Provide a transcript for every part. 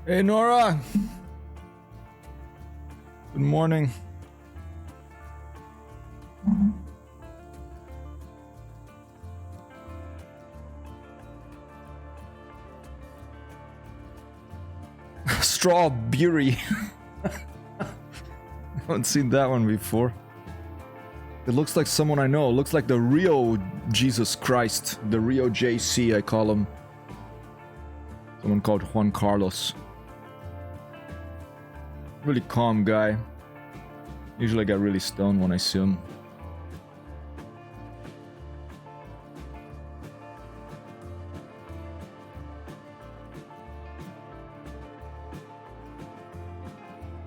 Hey Nora! Good morning. Strawberry. I haven't seen that one before. It looks like someone I know. It looks like the Rio Jesus Christ. The Rio JC, I call him. Someone called Juan Carlos. Really calm guy. Usually I get really stoned when I see him.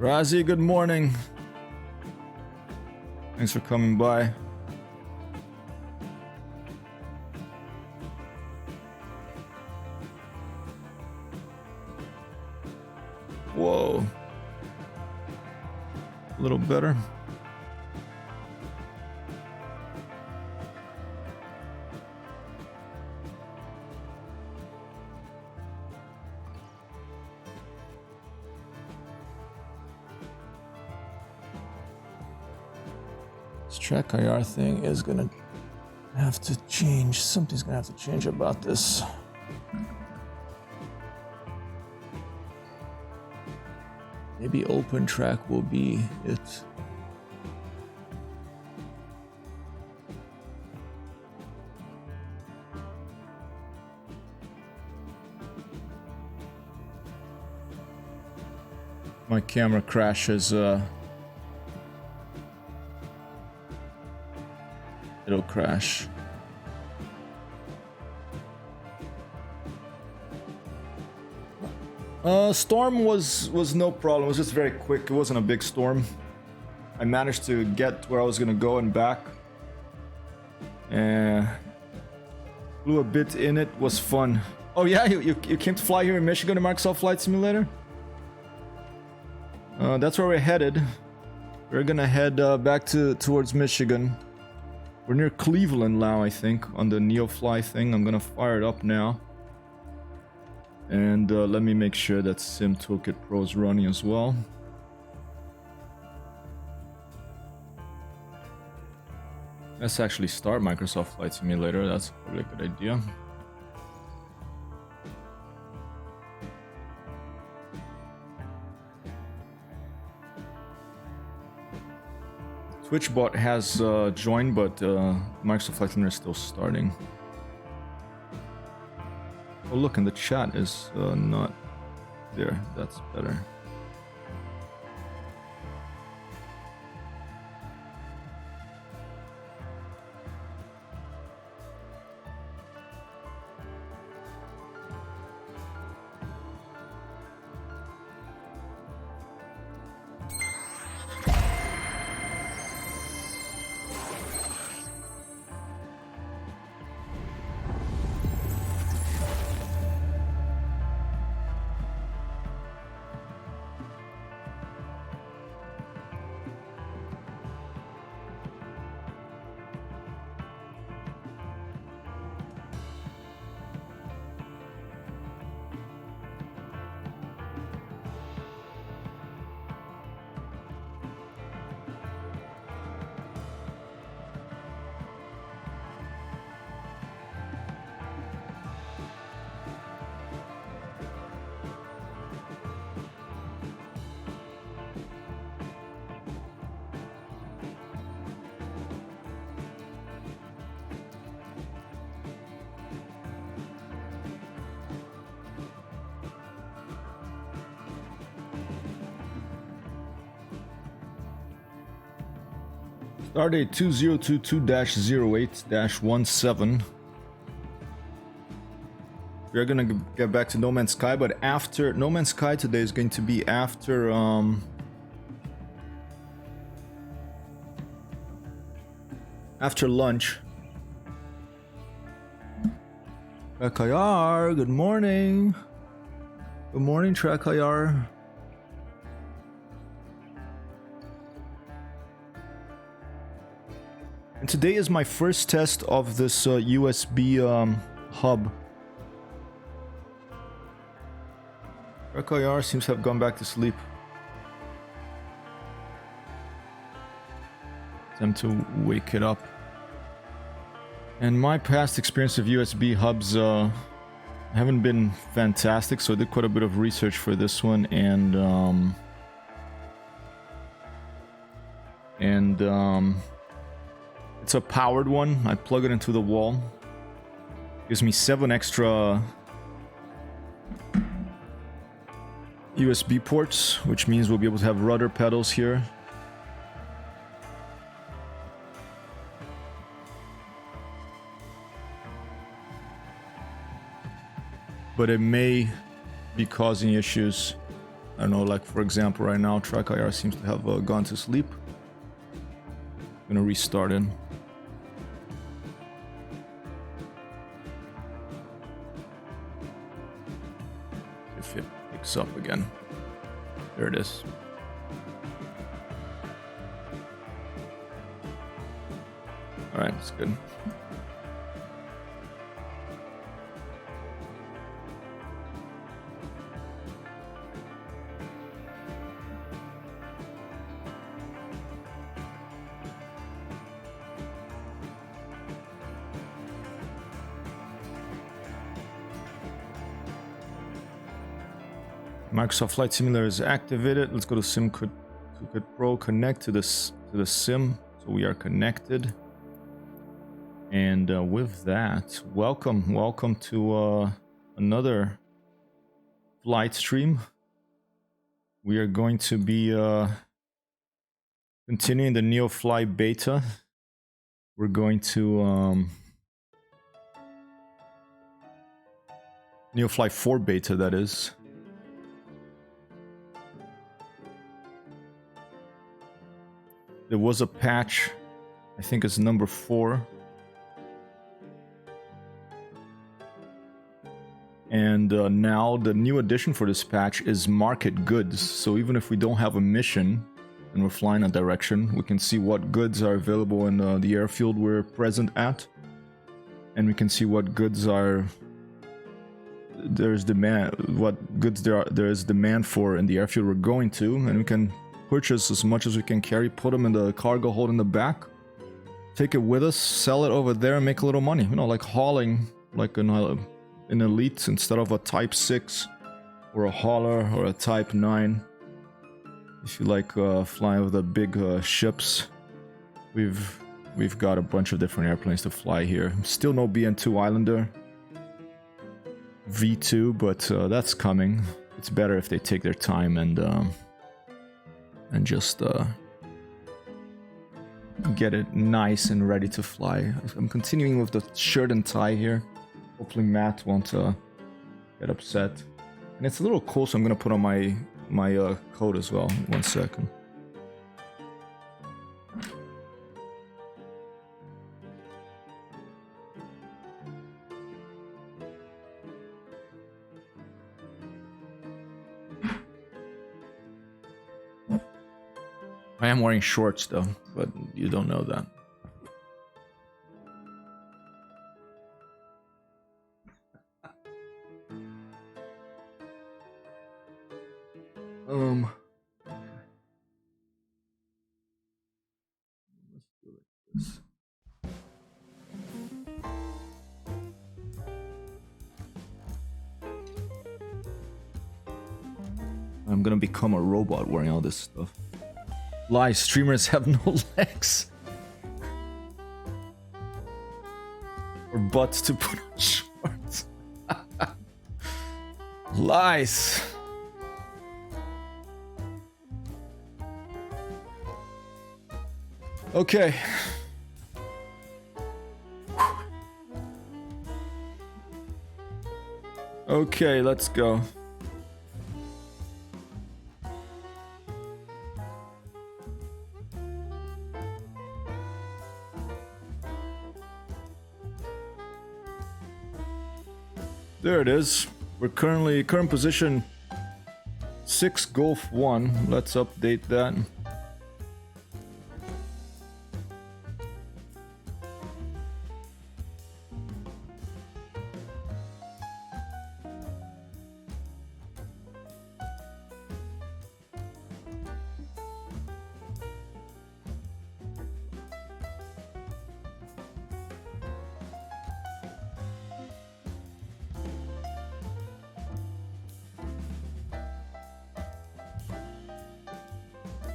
Razi, good morning. Thanks for coming by. Whoa. A little better. This track IR thing is gonna have to change. Something's gonna have to change about this. Maybe open track will be it. My camera crashes, it'll crash. Storm was no problem. It was just very quick. It wasn't a big storm. I managed to get where I was gonna go and back. And flew a bit in it. Was fun. Oh yeah, you came to fly here in Michigan to Microsoft Flight Simulator? That's where we're headed. We're gonna head back towards Michigan. We're near Cleveland now, I think, on the Neofly thing. I'm gonna fire it up now. And let me make sure that Sim Toolkit Pro is running as well. Let's actually start Microsoft Flight Simulator. That's probably a good idea. Twitchbot has joined, but Microsoft Flight Simulator is still starting. Oh look, and the chat is not there. That's better. Stardate 2022-08-17. We're gonna get back to No Man's Sky, but after No Man's Sky today is going to be after after lunch. Trakayar, good morning. Good morning, Trakayar. And today is my first test of this USB hub. Trakayar seems to have gone back to sleep. Time to wake it up. And my past experience of USB hubs haven't been fantastic, so I did quite a bit of research for this one, and it's a powered one. I plug it into the wall. Gives me 7 extra USB ports, which means we'll be able to have rudder pedals here. But it may be causing issues. I don't know, like for example, right now, TrackIR seems to have gone to sleep. I'm gonna restart it. If it picks up again. There it is. Alright, it's good. Microsoft Flight Simulator is activated. Let's go to SimKit Pro. Connect to the sim. So we are connected. And with that, welcome to another flight stream. We are going to be continuing the Neofly beta. We're going to Neofly 4 beta, that is. There was a patch, I think it's number 4. And now the new addition for this patch is market goods. So even if we don't have a mission and we're flying a direction, we can see what goods are available in the airfield we're present at. And we can see what goods there's demand, what goods there is demand for in the airfield we're going to, and we can purchase as much as we can carry, put them in the cargo hold in the back, take it with us, sell it over there, and make a little money. You know, like hauling, like an Elite instead of a Type 6 or a hauler or a Type 9. If you like flying with the big ships, we've got a bunch of different airplanes to fly here. Still no BN2 Islander V2, but that's coming. It's better if they take their time and just get it nice and ready to fly. I'm continuing with the shirt and tie here. Hopefully Matt won't get upset. And it's a little cool, so I'm gonna put on my coat as well. 1 second. I am wearing shorts though, but you don't know that. Let's do it like this. I'm gonna become a robot wearing all this stuff. Lie, streamers have no legs. Or butts to put on shorts. Lies. Okay. Okay, let's go. There it is. We're current position 6 Golf 1. Let's update that.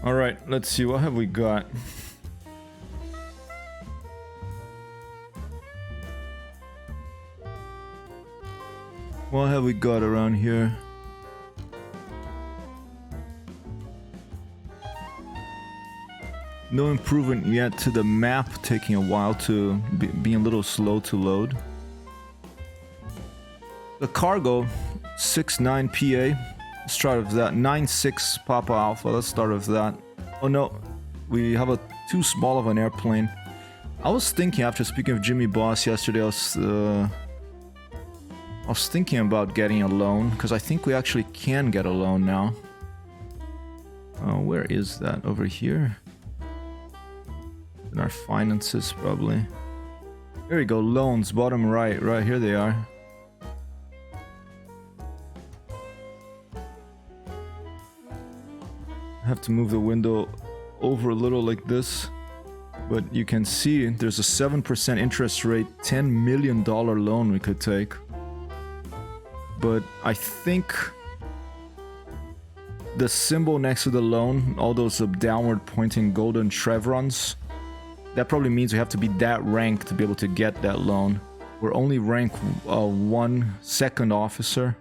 All right, let's see, what have we got? What have we got around here? No improvement yet to the map, taking a while to being a little slow to load. The cargo, 69 PA. Let's start with that. 96 Papa Alpha. Let's start with that. Oh no, we have a too small of an airplane. I was thinking, after speaking of Jimmy Boss yesterday, I was thinking about getting a loan, because I think we actually can get a loan now. Where is that? Over here? In our finances, probably. Here we go, loans, bottom right. Right here they are. I have to move the window over a little like this, but you can see there's a 7% interest rate, $10 million loan we could take. But I think the symbol next to the loan, all those downward pointing golden chevrons, that probably means we have to be that rank to be able to get that loan. We're only rank 1 second officer.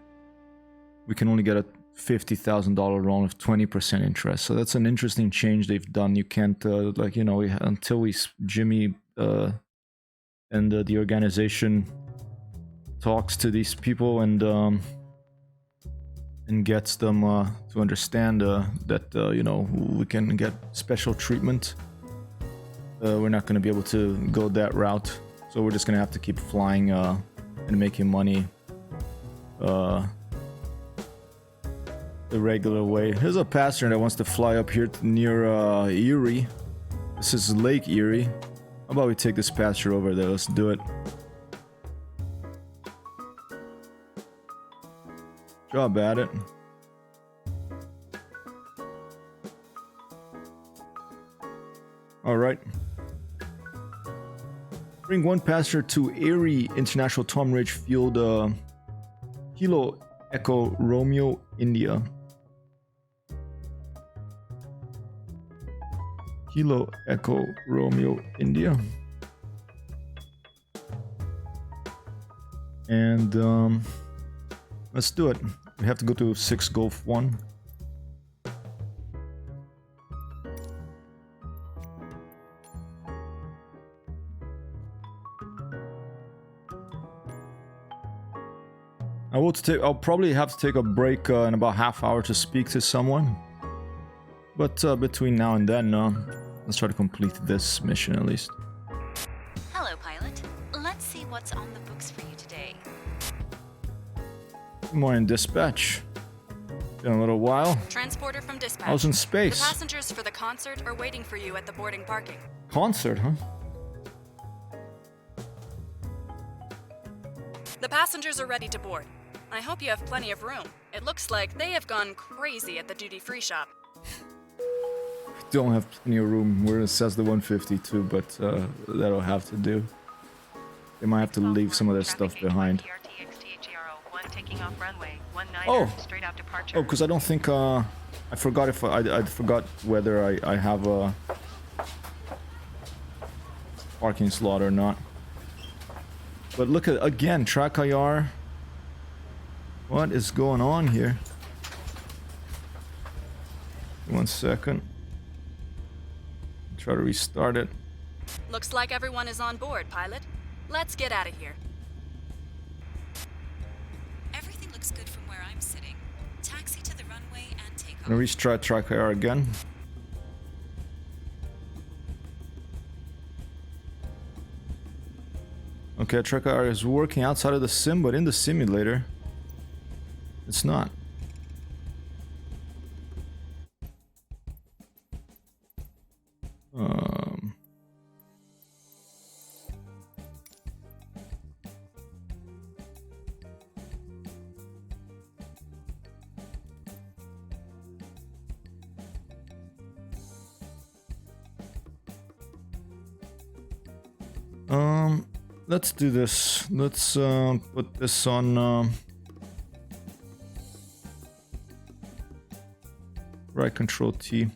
We can only get a $50,000 loan of 20% interest. So that's an interesting change they've done. You can't like, you know, until Jimmy and the organization talks to these people and gets them to understand that you know, we can get special treatment. We're not going to be able to go that route, so we're just going to have to keep flying and making money the regular way. Here's a passenger that wants to fly up here near Erie. This is Lake Erie. How about we take this passenger over there? Let's do it. Job at it. All right. Bring 1 passenger to Erie International Tom Ridge Field, Kilo Echo Romeo, India. Kilo Echo Romeo, India. And let's do it. We have to go to 6 Golf 1. I'll probably have to take a break in about half hour to speak to someone. But between now and then, let's try to complete this mission at least. Hello, pilot. Let's see what's on the books for you today. Good morning, dispatch. Been a little while. Transporter from dispatch. I was in space. The passengers for the concert are waiting for you at the boarding parking. Concert, huh? The passengers are ready to board. I hope you have plenty of room. It looks like they have gone crazy at the duty-free shop. Don't have plenty of room. We're in Cessna 152, but that'll have to do. They might have to leave some of their stuff behind. Oh, because I don't think I forgot if I forgot whether I have a parking slot or not. But look at again, track IR. What is going on here? 1 second. Try to restart it. Looks like everyone is on board, pilot. Let's get out of here. Everything looks good from where I'm sitting. Taxi to the runway and take off. I'm gonna restart track IR again. okay, track IR is working outside of the sim, but in the simulator, it's not. Let's do this. Let's put this on right control T.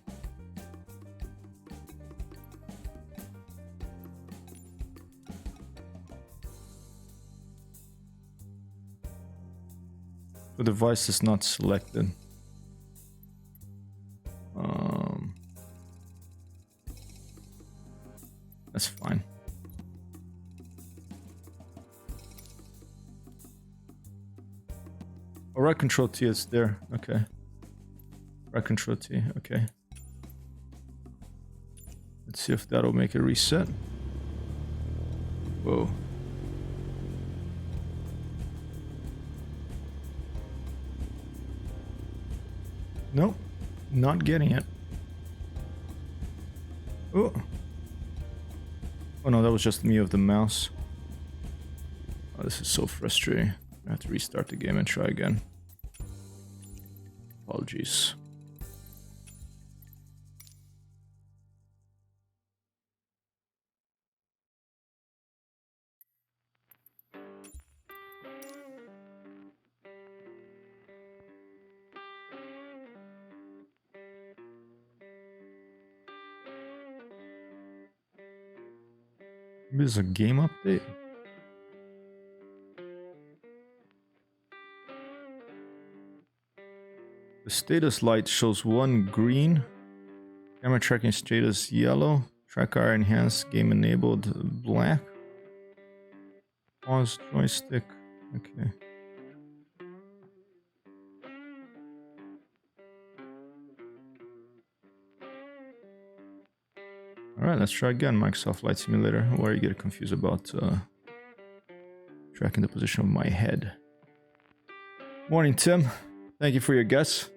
The device is not selected. That's fine. Oh, right control T is there. Okay. Right control T. Okay. Let's see if that'll make it reset. Whoa. Nope. Not getting it. Oh. Oh no, that was just me of the mouse. Oh, this is so frustrating. I have to restart the game and try again. Apologies. Maybe there's a game update. The status light shows 1 green. Camera tracking status yellow. Tracker enhanced game enabled black. Pause joystick. Okay. Alright, let's try again. Microsoft Flight Simulator. Where you get confused about tracking the position of my head. Morning, Tim. Thank you for your guess.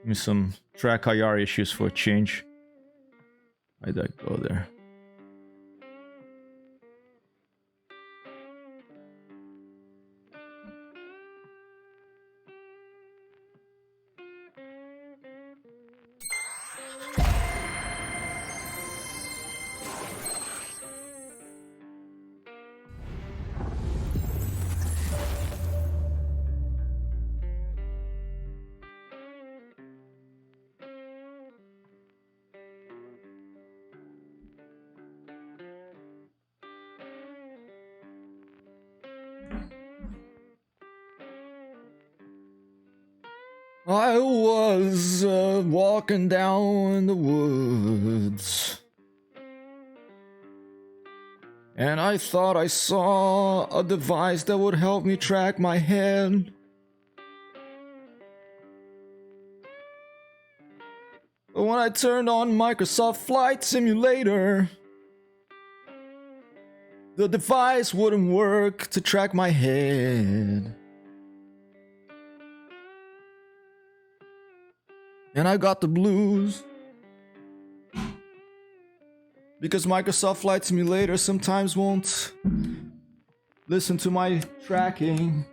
Give me some track IR issues for a change. Why'd that go there? I was walking down the woods, and I thought I saw a device that would help me track my head. But when I turned on Microsoft Flight Simulator, the device wouldn't work to track my head. And I got the blues. Because Microsoft Flight Simulator sometimes won't listen to my tracking.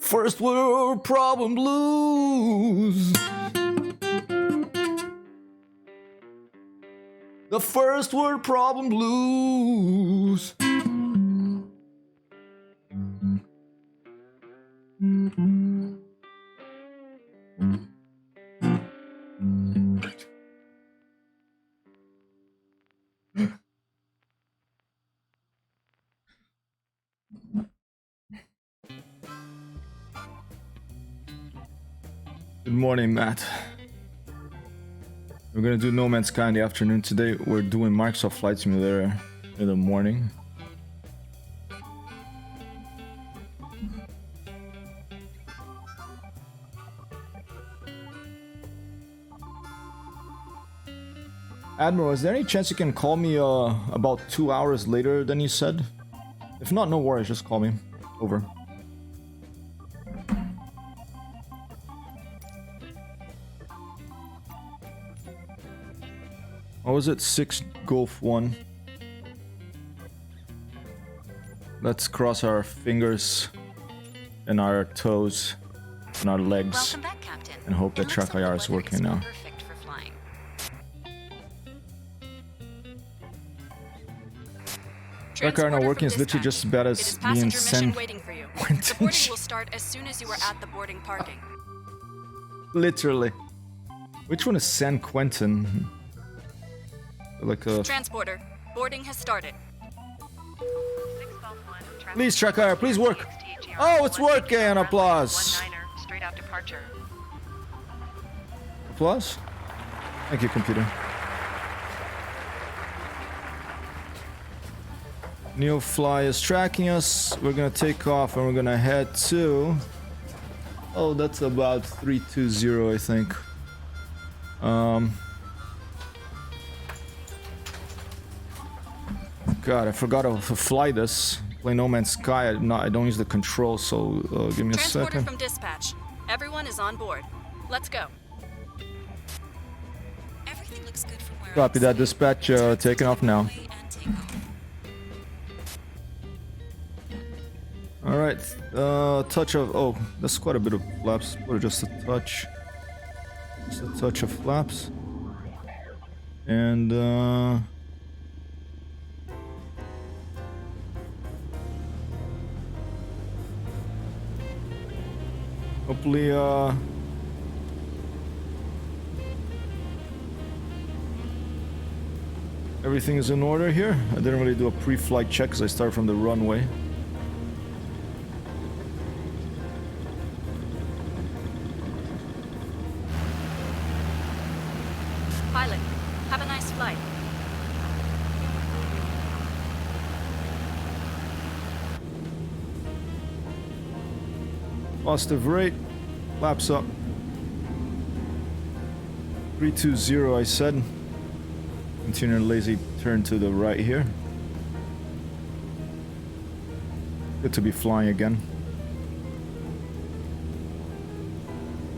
First world problem blues. The first word problem blues. Good morning, Matt. We're gonna do No Man's Sky in the afternoon today. We're doing Microsoft Flight Simulator in the morning. Admiral, is there any chance you can call me about 2 hours later than you said? If not, no worries, just call me. Over. What was it? 6 Golf 1. Let's cross our fingers and our toes and our legs. Welcome back, Captain. And hope that Track IR is working now. Perfect for flying. Track IR not working is literally just as bad as me and Sen. Waiting for you. The boarding will start as soon as you are at the boarding parking. Literally. Which one is San Quentin? Like a... Transporter, boarding has started. Please, Track IR, please work. Oh, it's working! Applause. Straight out departure. Applause? Thank you, computer. Neofly is tracking us. We're gonna take off and we're gonna head to... Oh, that's about 320, I think. God, I forgot to fly this. Play No Man's Sky. I don't use the controls, so give me a Transporter second. from dispatch. Everyone is on board. Let's go. Everything looks good from where Copy that, dispatch. Taking off now. Alright, touch of... Oh, that's quite a bit of flaps. Or just a touch. Just a touch of flaps. And, hopefully, everything is in order here. I didn't really do a pre-flight check because I started from the runway. Pilot, have a nice flight. Positive rate. Flaps up. 320, I said. Continue lazy turn to the right here. Good to be flying again.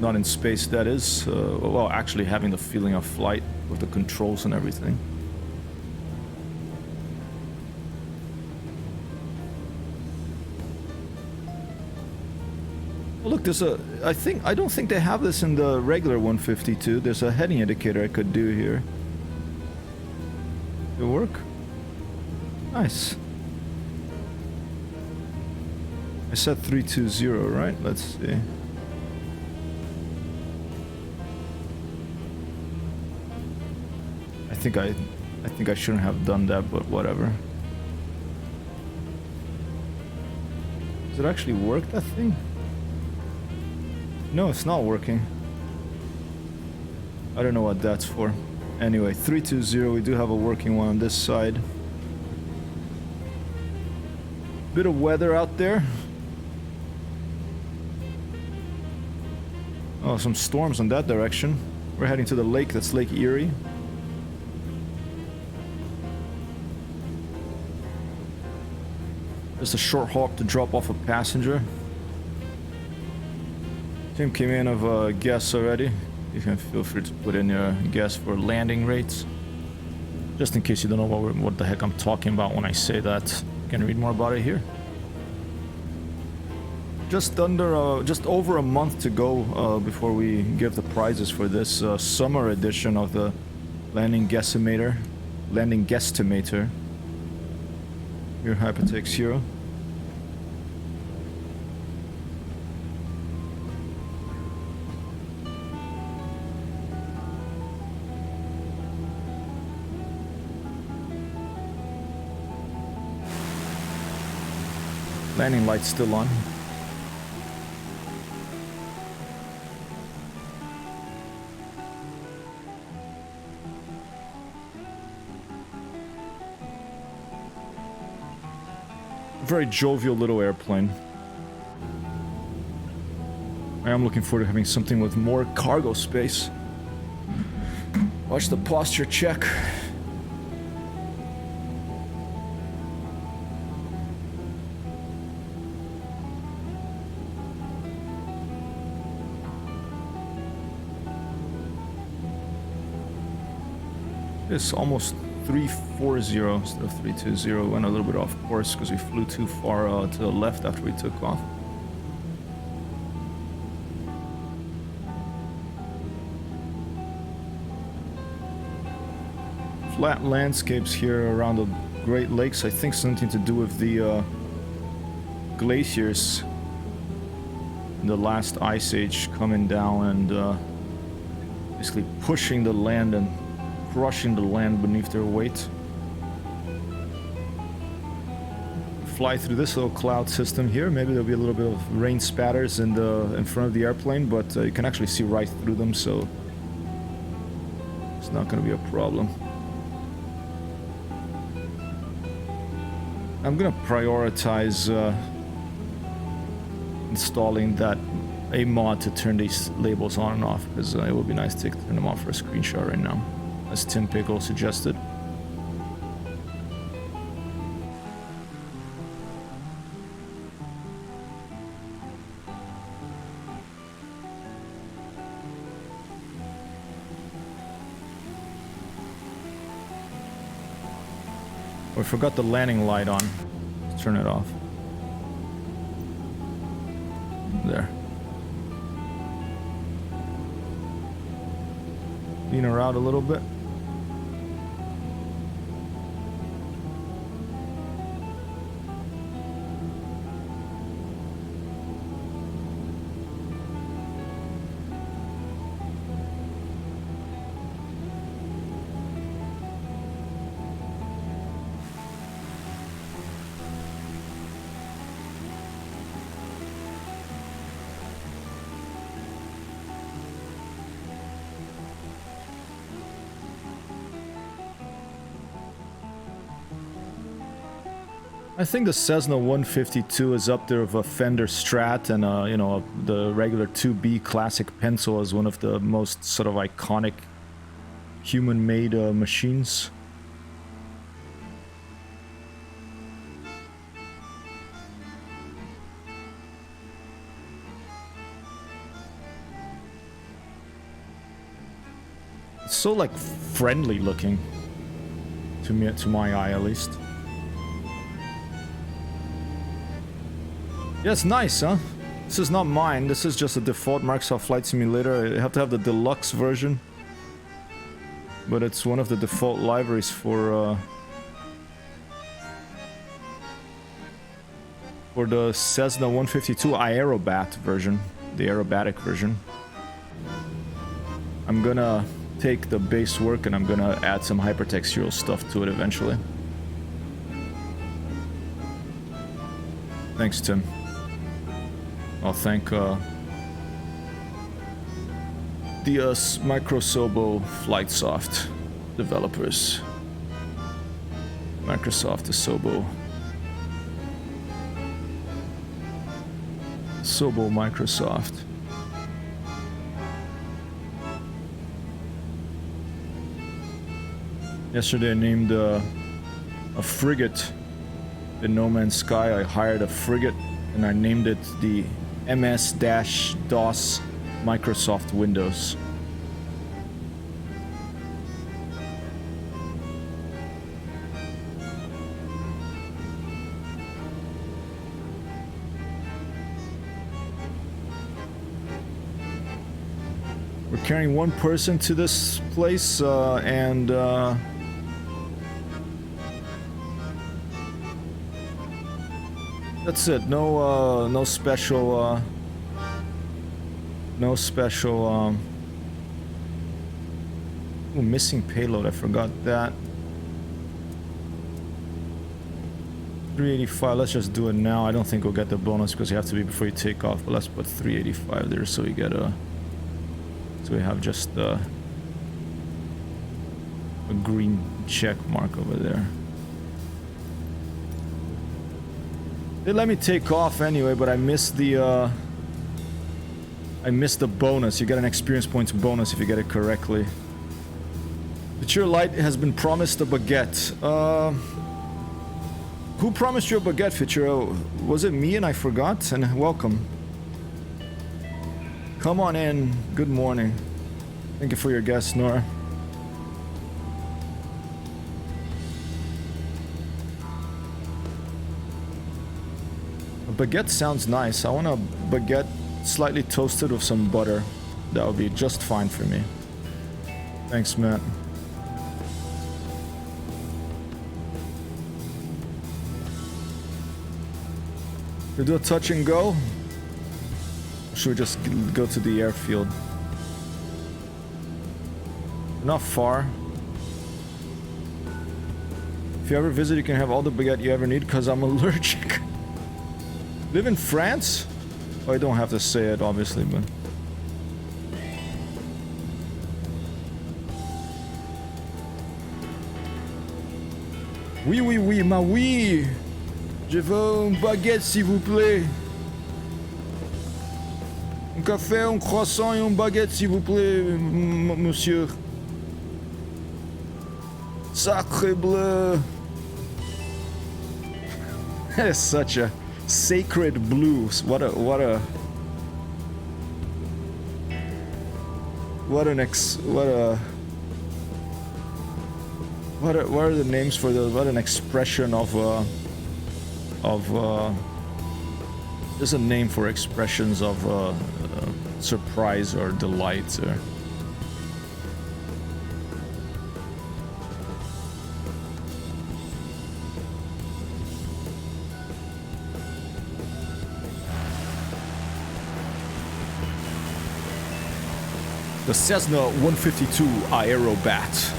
Not in space, that is. Well, actually having the feeling of flight with the controls and everything. Oh, look, there's a... I don't think they have this in the regular 152. There's a heading indicator I could do here. It work? Nice. I said 320, right? Let's see. I think I shouldn't have done that, but whatever. Does it actually work, that thing? No, it's not working. I don't know what that's for. Anyway, 320, we do have a working one on this side. Bit of weather out there. Oh, some storms in that direction. We're heading to the lake, that's Lake Erie. Just a short hawk to drop off a passenger. Tim came in of a guess already. You can feel free to put in your guess for landing rates. Just in case you don't know what the heck I'm talking about when I say that. You can read more about it here. Just over a month to go before we give the prizes for this summer edition of the Landing Guesstimator. Your HyperTextHero. Landing lights still on. Very jovial little airplane. I am looking forward to having something with more cargo space. Watch the posture check. It's almost 340 instead of 320. Went a little bit off course because we flew too far to the left after we took off. Flat landscapes here around the Great Lakes. I think something to do with the glaciers in the last ice age coming down and basically pushing the land and crushing the land beneath their weight. Fly through this little cloud system here. Maybe there'll be a little bit of rain spatters in front of the airplane, but you can actually see right through them, so it's not going to be a problem. I'm gonna prioritize installing a mod to turn these labels on and off, because it would be nice to turn them off for a screenshot right now, as Tim Pickle suggested. I forgot the landing light on. Let's turn it off. There. Lean her out a little bit. I think the Cessna 152 is up there with a Fender Strat and you know, the regular 2B classic pencil as one of the most sort of iconic human-made machines. It's so like friendly looking to me, to my eye at least. Yeah, it's nice, huh? This is not mine. This is just a default Microsoft Flight Simulator. I have to have the deluxe version, but it's one of the default libraries for the Cessna 152 Aerobat version, the aerobatic version. I'm gonna take the base work and I'm gonna add some HyperTextHero stuff to it eventually. Thanks, Tim. I'll thank the Microsobo FlightSoft developers. Microsoft Asobo. Sobo Microsoft. Yesterday I named a frigate in No Man's Sky. I hired a frigate and I named it the MS-DOS Microsoft Windows. We're carrying one person to this place and that's it. No special. Ooh, missing payload. I forgot that. 385. Let's just do it now. I don't think we'll get the bonus because you have to be before you take off. But let's put 385 there so we get a. So we have just a green check mark over there. They let me take off anyway, but I missed the bonus. You get an experience points bonus if you get it correctly. Future Light has been promised a baguette. Who promised you a baguette, Future? Was it me and I forgot? And welcome. Come on in. Good morning. Thank you for your guest, Nora. A baguette sounds nice. I want a baguette slightly toasted with some butter. That would be just fine for me. Thanks, Matt. We do a touch and go? Or should we just go to the airfield? Not far. If you ever visit, you can have all the baguette you ever need because I'm allergic. Live in France? Oh, I don't have to say it, obviously, but... Oui, oui, oui, ma oui! Je veux une baguette, s'il vous plaît. Un café, un croissant et une baguette, s'il vous plaît, monsieur. Sacre bleu. That is such a sacred blues. What are the names for those? What an expression of there's a name for expressions of surprise or delight or... The Cessna 152 Aerobat.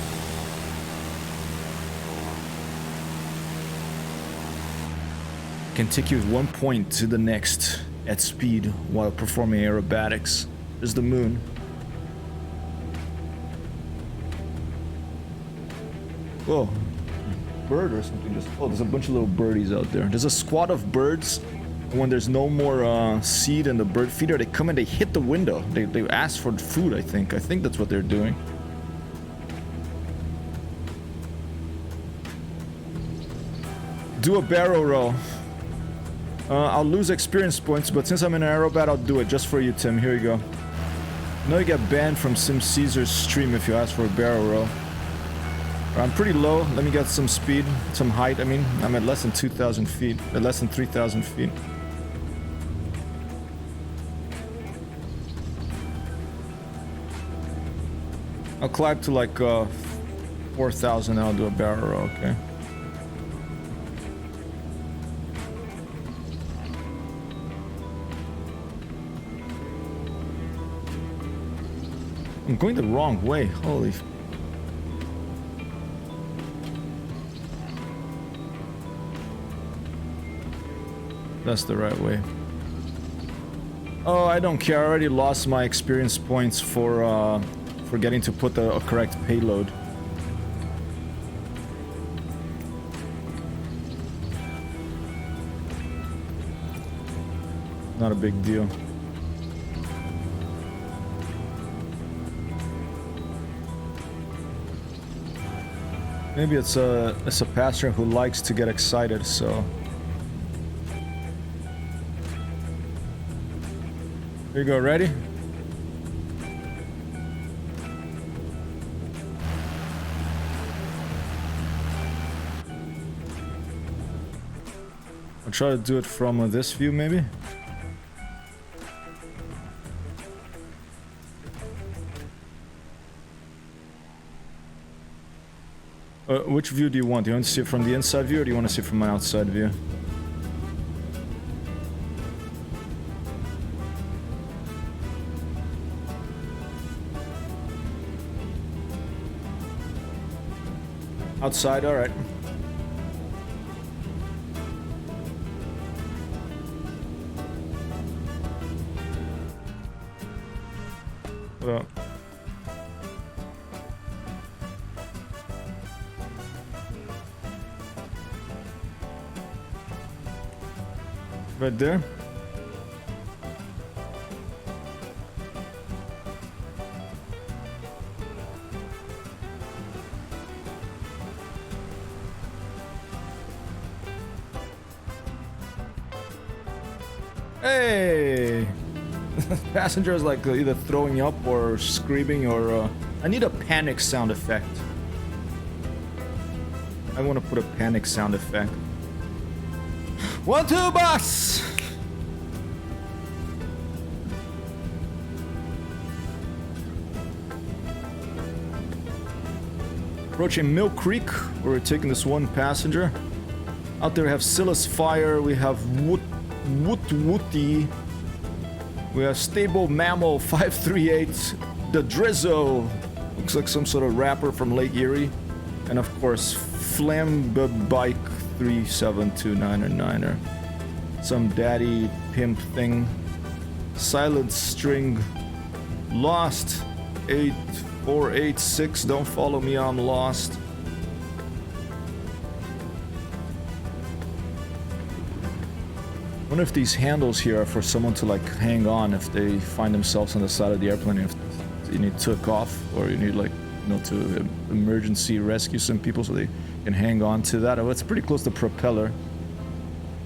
Can take you at one point to the next at speed while performing aerobatics. There's the moon. Whoa. Bird or something just... Oh, there's a bunch of little birdies out there. There's a squad of birds. When there's no more seed in the bird feeder, they come and they hit the window. They ask for food, I think. I think that's what they're doing. Do a barrel roll. I'll lose experience points, but since I'm in an aerobat, I'll do it just for you, Tim. Here you go. I know you get banned from Sim Caesar's stream if you ask for a barrel roll. I'm pretty low. Let me get some speed, some height. I mean, I'm at less than 2,000 feet, at less than 3,000 feet. I'll climb to like 4,000 and I'll do a barrel roll, okay? I'm going the wrong way, holy... That's the right way. Oh, I don't care. I already lost my experience points for getting to put the correct payload. Not a big deal. Maybe it's a passenger who likes to get excited, so... Here you go, ready? I'll try to do it from this view, maybe? Which view do you want? Do you want to see it from the inside view or do you want to see it from my outside view? Outside, alright. What up? Right there? Hey! Passenger is like either throwing up or screaming or... I need a panic sound effect. I want to put a panic sound effect. 1, 2, bus! Approaching Mill Creek, where we're taking this one passenger. Out there we have Silas Fire, we have Woody, we have Stable Mammal 538, The Drizzo, looks like some sort of rapper from Lake Erie, and of course Flambabike 3729er, some daddy pimp thing. Silent String, Lost 8486, don't follow me, I'm lost. I wonder if these handles here are for someone to like hang on if they find themselves on the side of the airplane, if you need took off, or you need like, you know, to emergency rescue some people so they can hang on to that. Oh, it's pretty close to propeller.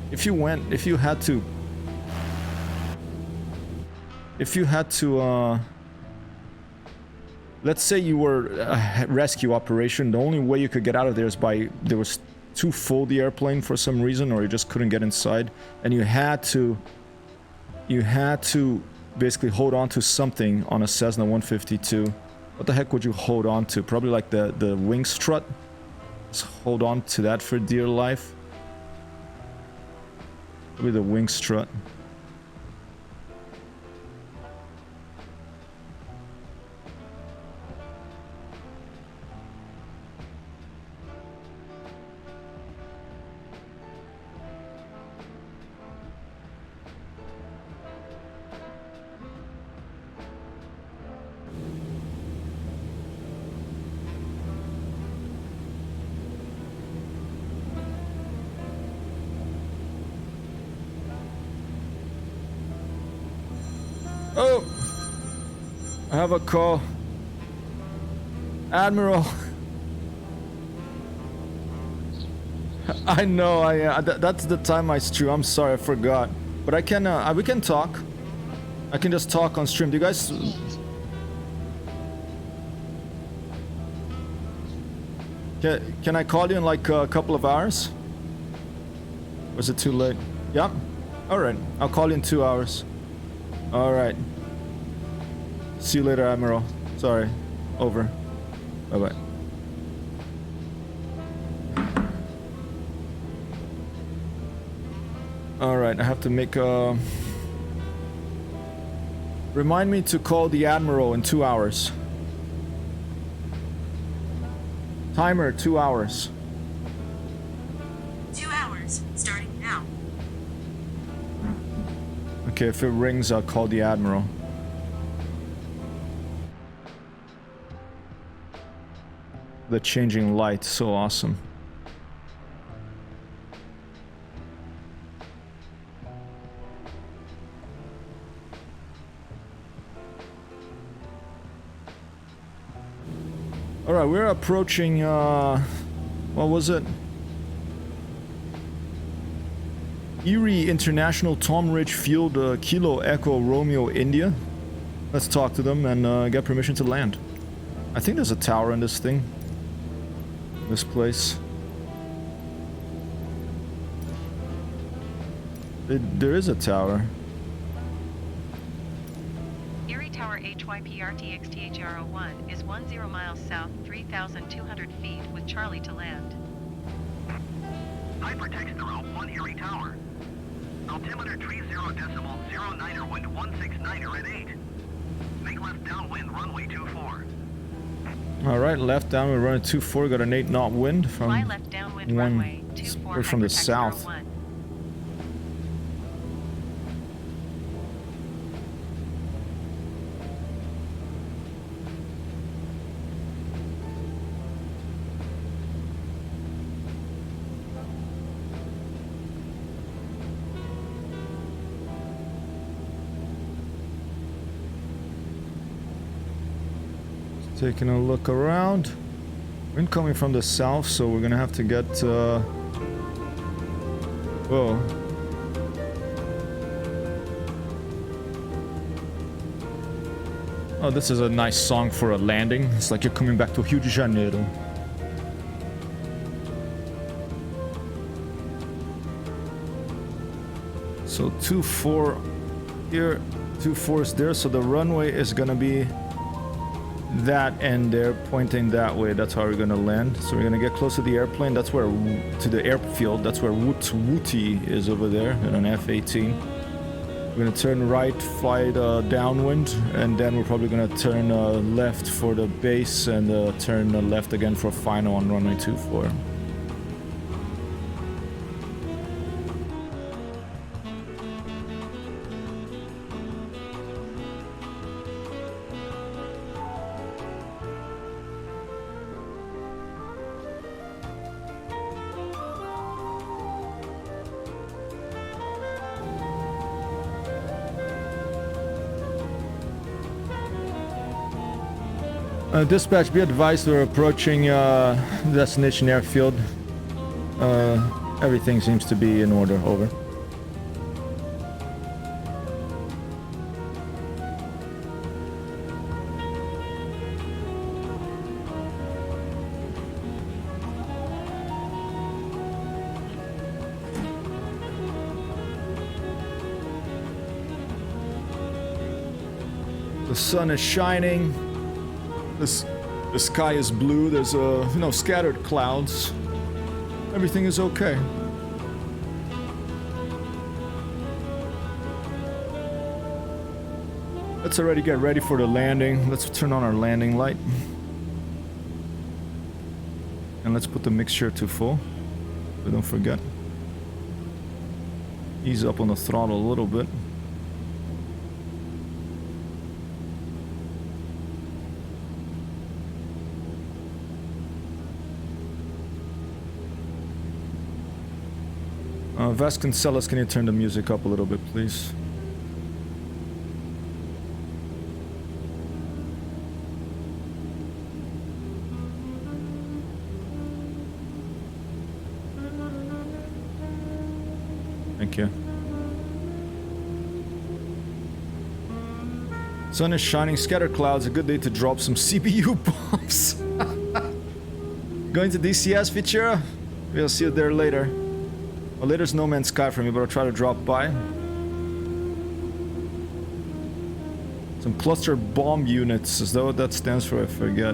If you had to, let's say you were a rescue operation, the only way you could get out of there is by, there was too full the airplane for some reason, or you just couldn't get inside, and you had to basically hold on to something on a Cessna 152. What the heck would you hold on to? Probably like the wing strut. Just hold on to that for dear life. Probably the wing strut. Oh! I have a call. Admiral. I know, that's the time I stream. I'm sorry, I forgot. But I can, we can talk. I can just talk on stream. Do you guys... Can I call you in like a couple of hours? Or is it too late? Yeah? Alright, I'll call you in 2 hours. Alright. See you later, Admiral. Sorry. Over. Bye-bye. Alright, I have to make a... Remind me to call the Admiral in 2 hours. Timer, 2 hours. 2 hours, starting now. Okay, if it rings, I'll call the Admiral. The changing light, so awesome. Alright, we're approaching, what was it? Erie International Tom Ridge Field, Kilo Echo Romeo India. Let's talk to them and get permission to land. I think there's a tower in this thing. This place. There is a tower. Erie Tower HYPRTXTHRO1 is 10 miles south, 3,200 feet, with Charlie to land. HyperTextHero 1 Erie Tower. Altimeter 30.09er, wind 169er at 8. Make left downwind, runway 24. Alright, left downwind, running 24, got an 8 knot wind from Fly left downwind, runway 24, or from the HyperTextHero south. 1. Taking a look around. Wind coming from the south, so we're gonna have to get whoa. Oh, this is a nice song for a landing. It's like you're coming back to Rio de Janeiro. So 2-4 here, 2-4 is there. So the runway is gonna be that end there, pointing that way. That's how we're gonna land. So we're gonna get close to the airplane. That's where, to the airfield. That's where Wooty is over there in an F-18. We're gonna turn right, fly downwind, and then we're probably gonna turn left for the base and turn left again for final on runway 24. Dispatch, be advised we're approaching destination airfield. Everything seems to be in order. Over. The sun is shining. The sky is blue. There's scattered clouds. Everything is okay. Let's already get ready for the landing. Let's turn on our landing light. And let's put the mixture to full, so don't forget. Ease up on the throttle a little bit. Vasconcelos, can you turn the music up a little bit, please? Thank you. Sun is shining, scattered clouds, a good day to drop some CBU bombs. Going to DCS, Fichera? We'll see you there later. Well, later's No Man's Sky for me, but I'll try to drop by. Some cluster bomb units, is that what that stands for? I forget.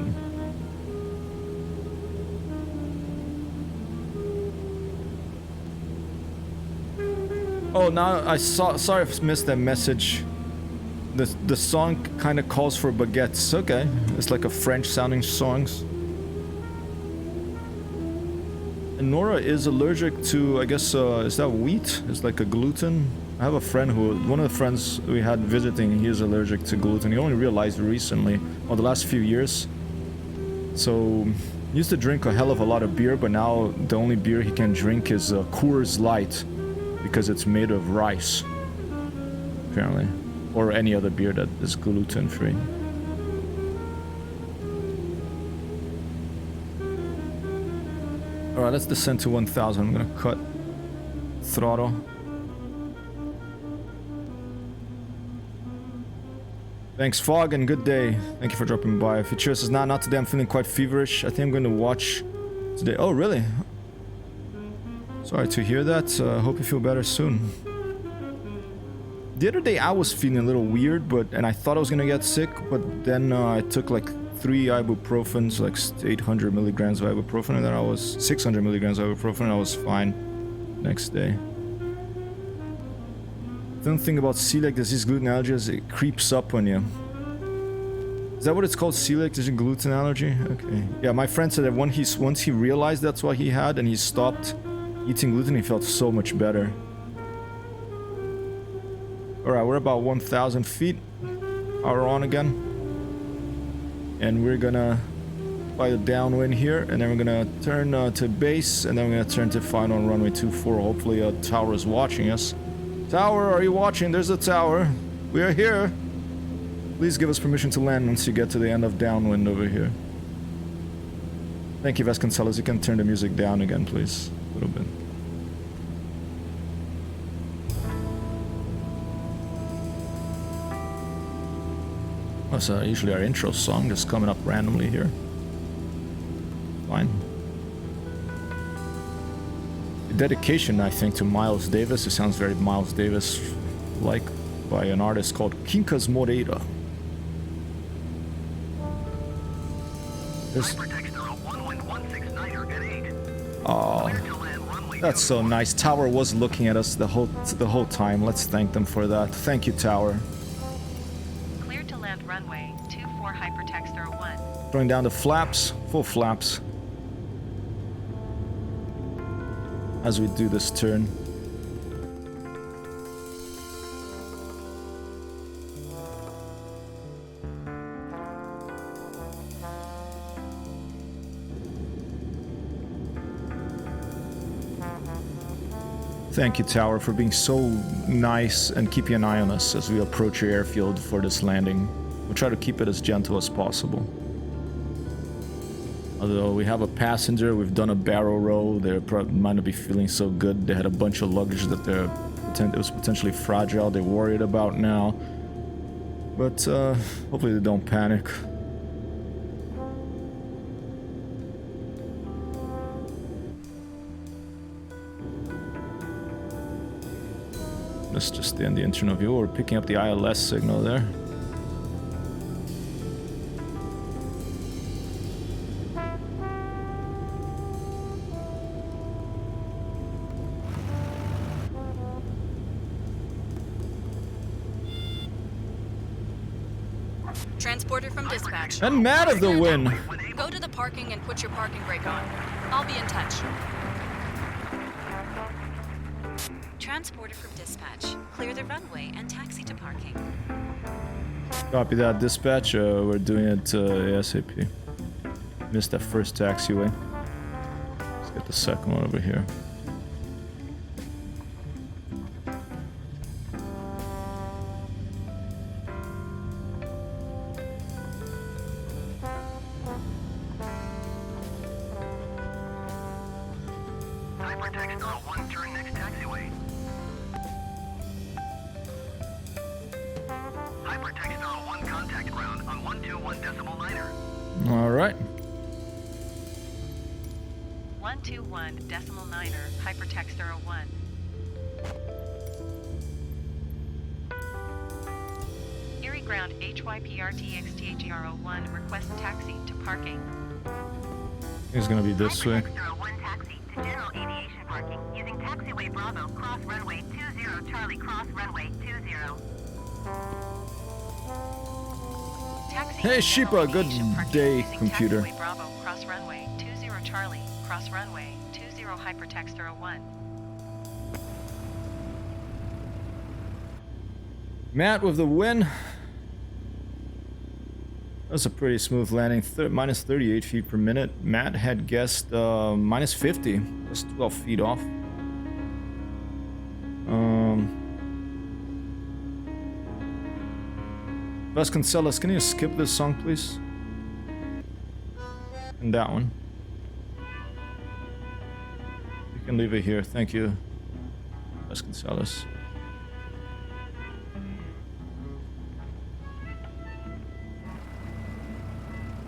Oh, now I saw. Sorry if I missed that message. The song kind of calls for baguettes. Okay, it's like a French-sounding songs. And Nora is allergic to, I guess, is that wheat? It's like a gluten. I have a friend one of the friends we had visiting, he is allergic to gluten. He only realized recently, or the last few years. So, he used to drink a hell of a lot of beer, but now the only beer he can drink is Coors Light, because it's made of rice, apparently. Or any other beer that is gluten-free. Alright, let's descend to 1000. I'm gonna cut throttle. Thanks, Fog, and good day. Thank you for dropping by. Future says, not today. I'm feeling quite feverish. I think I'm going to watch today. Oh, really? Sorry to hear that. Hope you feel better soon. The other day I was feeling a little weird, and I thought I was going to get sick, but then I took like 3 ibuprofen, so like 800 milligrams of ibuprofen, and then I was 600 milligrams of ibuprofen, and I was fine next day. The only thing about celiac disease, gluten allergy, is it creeps up on you. Is that what it's called, celiac disease, gluten allergy? Okay. Yeah, my friend said that once he realized that's what he had and he stopped eating gluten, he felt so much better. Alright, we're about 1,000 feet. Power on again. And we're gonna fly the downwind here, and then we're gonna turn to base, and then we're gonna turn to final on runway 24. Hopefully a tower is watching us. Tower, are you watching? There's a tower. We are here. Please give us permission to land once you get to the end of downwind over here. Thank you, Vasconcelos. You can turn the music down again, please. A little bit. Oh, That's usually our intro song, just coming up randomly here. Fine. Dedication, I think, to Miles Davis. It sounds very Miles Davis-like, by an artist called Quincas Moreira. HyperTextHero 11169er at 8. Oh, Clear to land runway that's so nice. Tower was looking at us the whole time. Let's thank them for that. Thank you, Tower. Clear to land runway 24 HyperTextHero 1. Throwing down the flaps, full flaps. As we do this turn. Thank you, Tower, for being so nice and keeping an eye on us as we approach your airfield for this landing. We'll try to keep it as gentle as possible. Although we have a passenger, we've done a barrel roll, they might not be feeling so good. They had a bunch of luggage that it was potentially fragile, they're worried about now. But hopefully they don't panic. Let's just stay in the internal view. We're picking up the ILS signal there. Transporter from dispatch. And mad of the win. Go to the parking and put your parking brake on. I'll be in touch. Transporter from dispatch. Clear the runway and taxi to parking. Copy that, dispatch. We're doing it ASAP. Missed that first taxiway. Let's get the second one over here. HyperTextHero 1, turn next taxiway. HyperTextHero 1, contact ground on 121.9er. Alright. 121.9er HyperTextHero 1. Erie Ground HYPRTXTHERO1 request taxi to parking. It's gonna be this way. HyperTextHero 1 taxi to general aviation parking using taxiway Bravo cross runway 20 Charlie cross runway 20. Taxi Hey, to Sheepa, general good aviation parking day, using computer. Taxiway Bravo cross runway 20 Charlie cross runway 20 HyperTextHero 1. Matt with the win. That's a pretty smooth landing. Minus 38 feet per minute. Matt had guessed minus 50. That's 12 feet off. Vasconcelos, can you skip this song, please? And that one. You can leave it here. Thank you, Vasconcelos.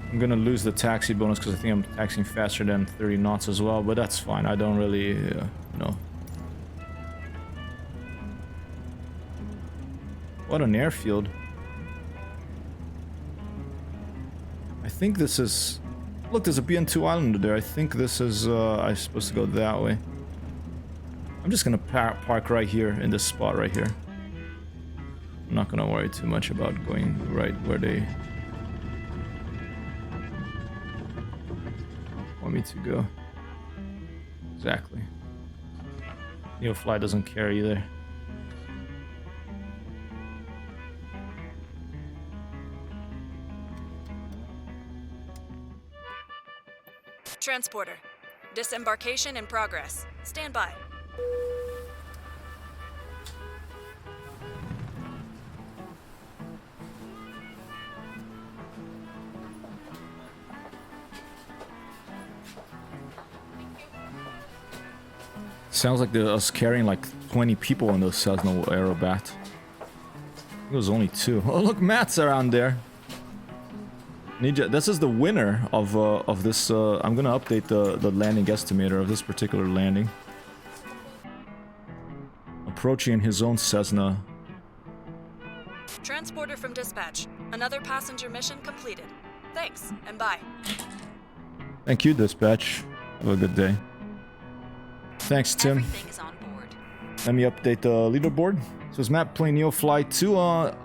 I'm gonna lose the taxi bonus because I think I'm taxiing faster than 30 knots as well, but that's fine. I don't really, you know. What an airfield. I think this is... Look, there's a BN2 Islander there. I think this is, I'm supposed to go that way. I'm just gonna park right here in this spot right here. I'm not gonna worry too much about going right where they want me to go. Exactly. Neofly doesn't care either. Transporter. Disembarkation in progress. Stand by. Sounds like they're us carrying like 20 people on those Cessna Aerobat. It was only 2. Oh, look, Matt's around there. Ninja, this is the winner of this. I'm gonna update the landing estimator of this particular landing. Approaching in his own Cessna. Transporter from dispatch. Another passenger mission completed. Thanks, and bye. Thank you, dispatch. Have a good day. Thanks, Tim. Everything is on board. Let me update the leaderboard. So it's Matt playing Neofly 2.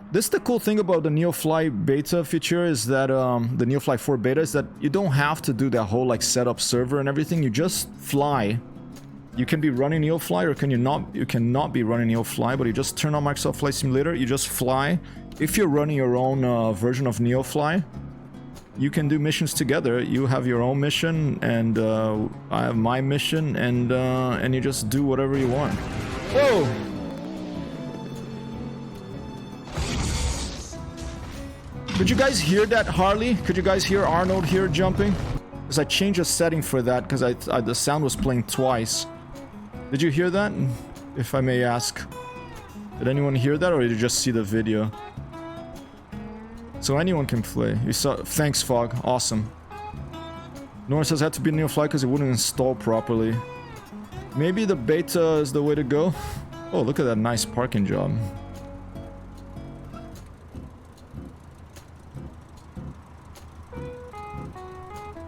This is the cool thing about the Neofly beta feature is that the Neofly 4 beta is that you don't have to do that whole like setup server and everything. You just fly. You can be running Neofly or can you not? You cannot be running Neofly, but you just turn on Microsoft Flight Simulator. You just fly. If you're running your own version of Neofly, you can do missions together. You have your own mission, and I have my mission, and you just do whatever you want. Whoa! Could you guys hear that, Harley? Could you guys hear Arnold here jumping? Because I changed a setting for that because the sound was playing twice. Did you hear that? If I may ask. Did anyone hear that, or did you just see the video? So anyone can play. You saw. Thanks, Fog. Awesome. Nora says I had to be Neofly because it wouldn't install properly. Maybe the beta is the way to go. Oh, look at that nice parking job.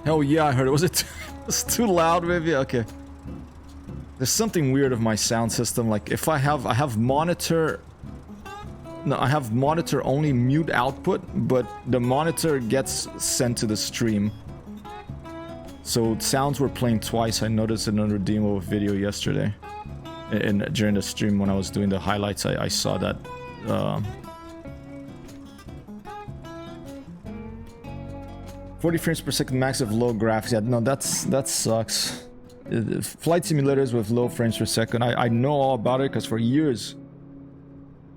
Oh yeah, I heard it. Was it? It's too loud, maybe. Okay. There's something weird of my sound system. Like if I have monitor. No, I have monitor only mute output, but the monitor gets sent to the stream. So sounds were playing twice. I noticed it on a demo video yesterday. And during the stream when I was doing the highlights, I saw that. 40 frames per second max of low graphics. Yeah, no, that sucks. Flight simulators with low frames per second. I know all about it because for years,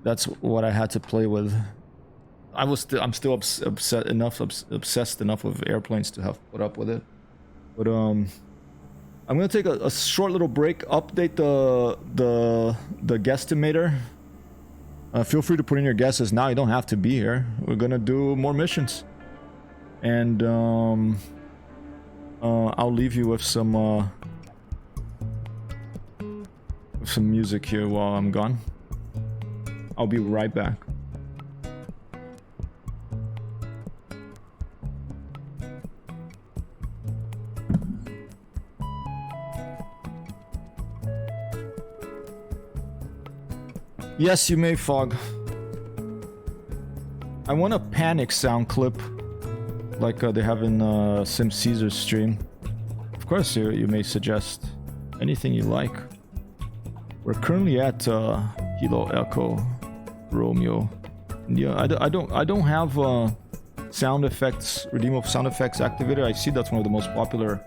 that's what I had to play with. I'm still obsessed enough with airplanes to have put up with it. But I'm gonna take a short little break. Update the guesstimator. Feel free to put in your guesses now. You don't have to be here. We're gonna do more missions. And I'll leave you with some music here while I'm gone. I'll be right back. Yes, you may, Fog. I want a panic sound clip. Like they have in Sim Caesar's stream. Of course, you may suggest anything you like. We're currently at Kilo Echo Romeo. Yeah, I don't have sound effects, redeemable sound effects activated. I see that's one of the most popular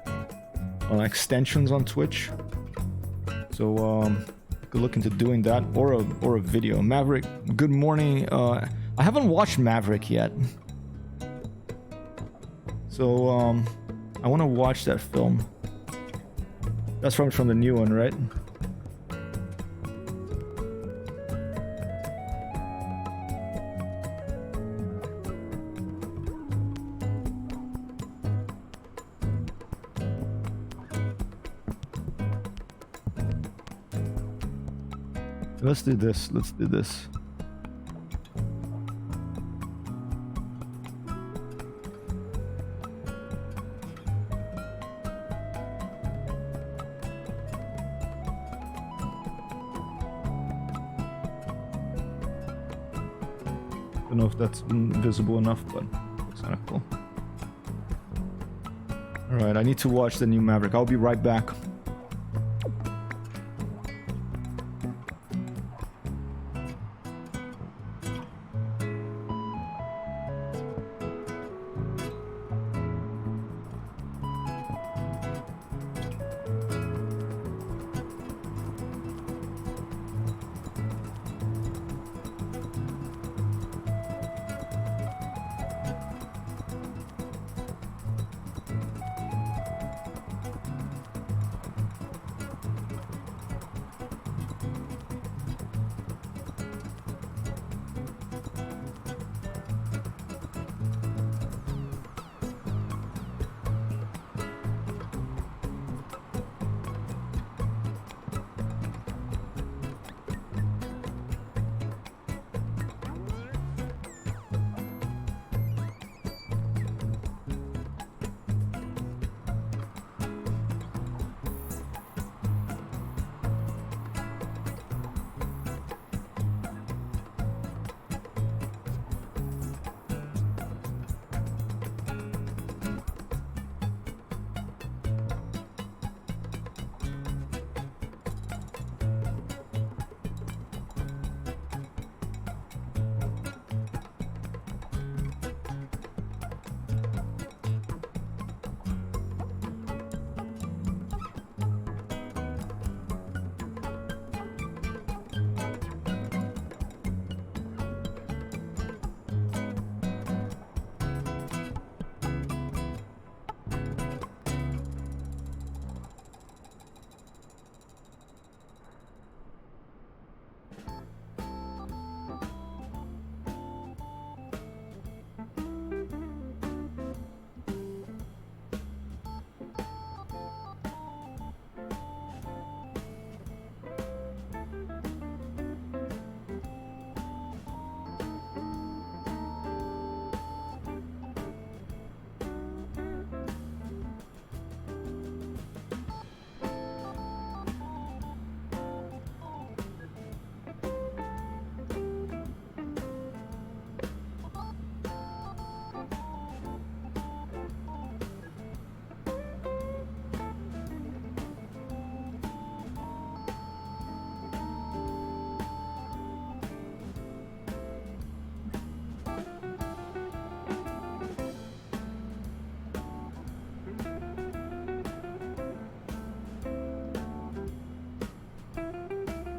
extensions on Twitch. So could look into doing that or a video. Maverick, good morning. I haven't watched Maverick yet. So, I want to watch that film. That's from the new one, right? Let's do this. Let's do this. Don't know if that's visible enough, but looks kind of cool. Alright, I need to watch the new Maverick. I'll be right back.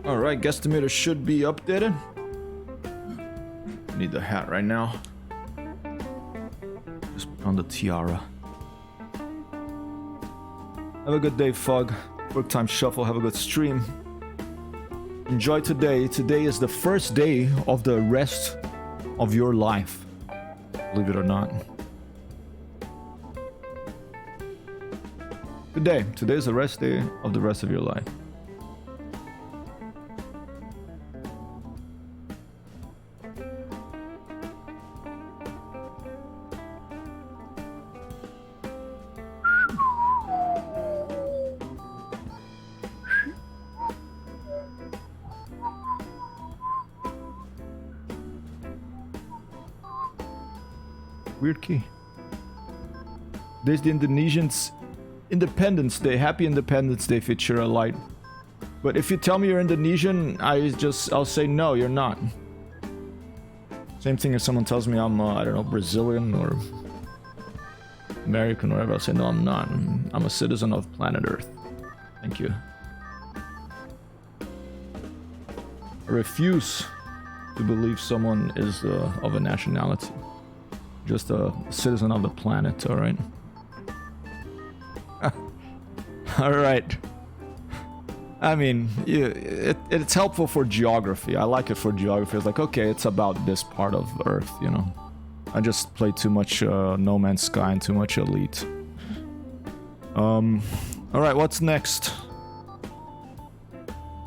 Alright, guesstimator should be updated. Need the hat right now. Just put on the tiara. Have a good day, Fug. Work time shuffle, have a good stream. Enjoy today. Today is the first day of the rest of your life. Believe it or not. Good day. Today is the rest day of the rest of your life. Weird key. There's the Indonesians Independence Day. Happy Independence Day, Fichura Light. But if you tell me you're Indonesian, I'll say no, you're not. Same thing if someone tells me I'm I don't know, Brazilian or American or whatever, I'll say no, I'm not. I'm a citizen of planet Earth. Thank you. I refuse to believe someone is of a nationality. Just a citizen of the planet, alright? Alright. I mean, it's helpful for geography. I like it for geography. It's like, okay, it's about this part of Earth, you know? I just play too much No Man's Sky and too much Elite. Alright, what's next?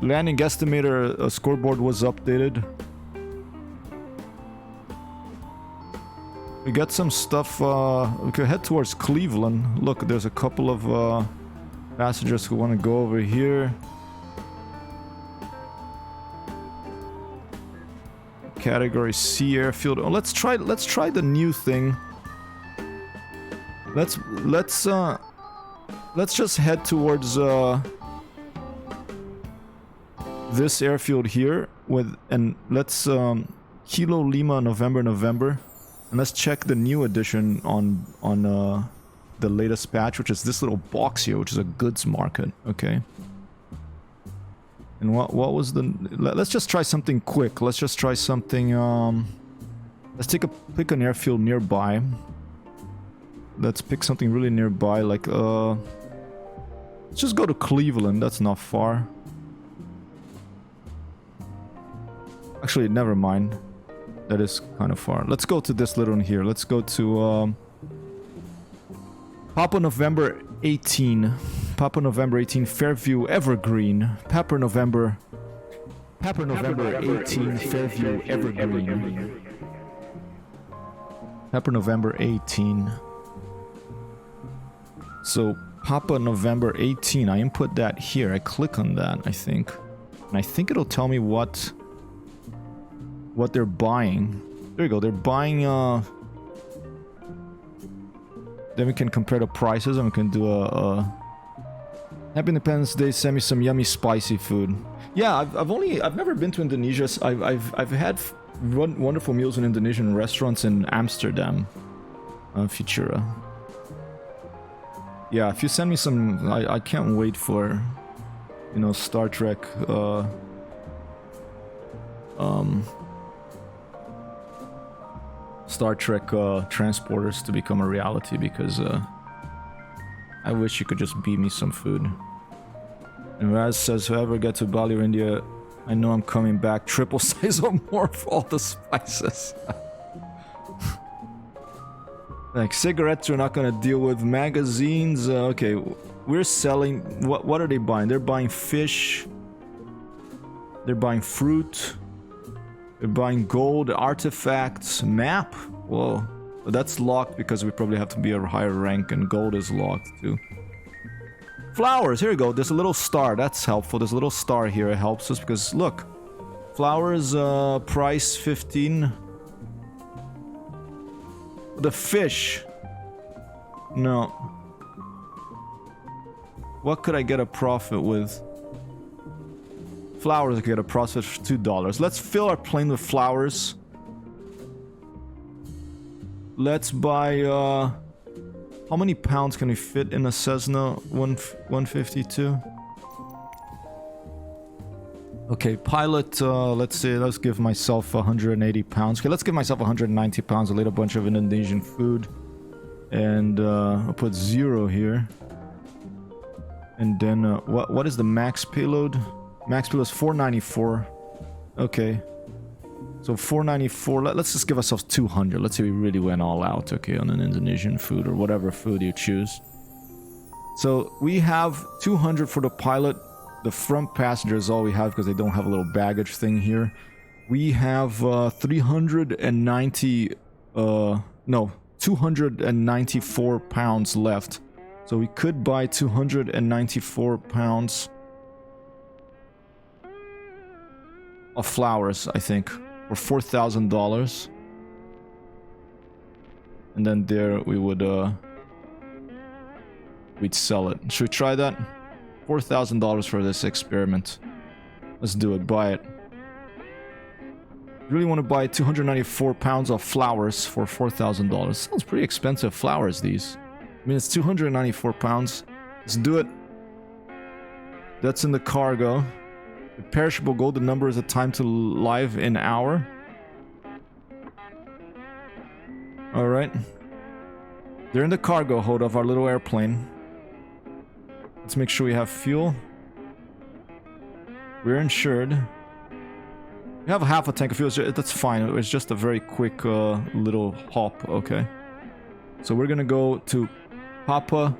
Landing guesstimator scoreboard was updated. We got some stuff, we could head towards Cleveland. Look, there's a couple of passengers who want to go over here. Category C airfield. Oh, let's try the new thing. Let's just head towards this airfield here and let's Kilo Lima November. And let's check the new edition on the latest patch, which is this little box here, which is a goods market. Okay. And what was the... Let's just try something quick. Let's just try something... Let's pick an airfield nearby. Let's pick something really nearby, like... Let's just go to Cleveland. That's not far. Actually, never mind. That is kind of far. Let's go to this little one here. Let's go to Papa November 18. Papa November 18, Fairview Evergreen. Papa November 18, Fairview Evergreen. Papa November 18. So Papa November 18, I input that here. I click on that, I think. And I think it'll tell me what they're buying. There you go, they're buying then we can compare the prices and we can do a Happy Independence Day, send me some yummy spicy food. Yeah, I've never been to Indonesia. I've had wonderful meals in Indonesian restaurants in Amsterdam. Futura. Yeah, if you send me some, I can't wait for, you know, Star Trek transporters to become a reality, because I wish you could just beat me some food. And Raz says, whoever gets to Bali or India, I know I'm coming back triple size or more for all the spices. Like, cigarettes we're not gonna deal with. Magazines, okay, we're selling, what are they buying? They're buying fish, they're buying fruit, they're buying gold, artifacts, map. Whoa, but that's locked because we probably have to be a higher rank, and gold is locked too. Flowers, here we go. There's a little star, that's helpful. There's a little star here, it helps us because look, flowers, price 15. The fish, no. What could I get a profit with? Flowers, I could get a profit for $2. Let's fill our plane with flowers. Let's buy, how many pounds can we fit in a Cessna 152? Okay, pilot, let's see, let's give myself 180 pounds. Okay, let's give myself 190 pounds. I'll eat a bunch of Indonesian food. And I'll put 0 here. And then, what is the max payload? Max payload is 494. Okay. So 494, let's just give ourselves 200. Let's say we really went all out, okay, on an Indonesian food or whatever food you choose. So we have 200 for the pilot. The front passenger is all we have because they don't have a little baggage thing here. We have 294 pounds left. So we could buy 294 pounds of flowers, I think, for $4,000. And then there we would we'd sell it. Should we try that? $4,000 for this experiment. Let's do it. Buy it. Really want to buy 294 pounds of flowers for $4,000. Sounds pretty expensive flowers, these. I mean, it's 294 pounds. Let's do it. That's in the cargo. The perishable gold, the number is the time to live in hour. Alright. They're in the cargo hold of our little airplane. Let's make sure we have fuel. We're insured. We have half a tank of fuel. That's fine. It was just a very quick little hop. Okay. So we're gonna go to Papa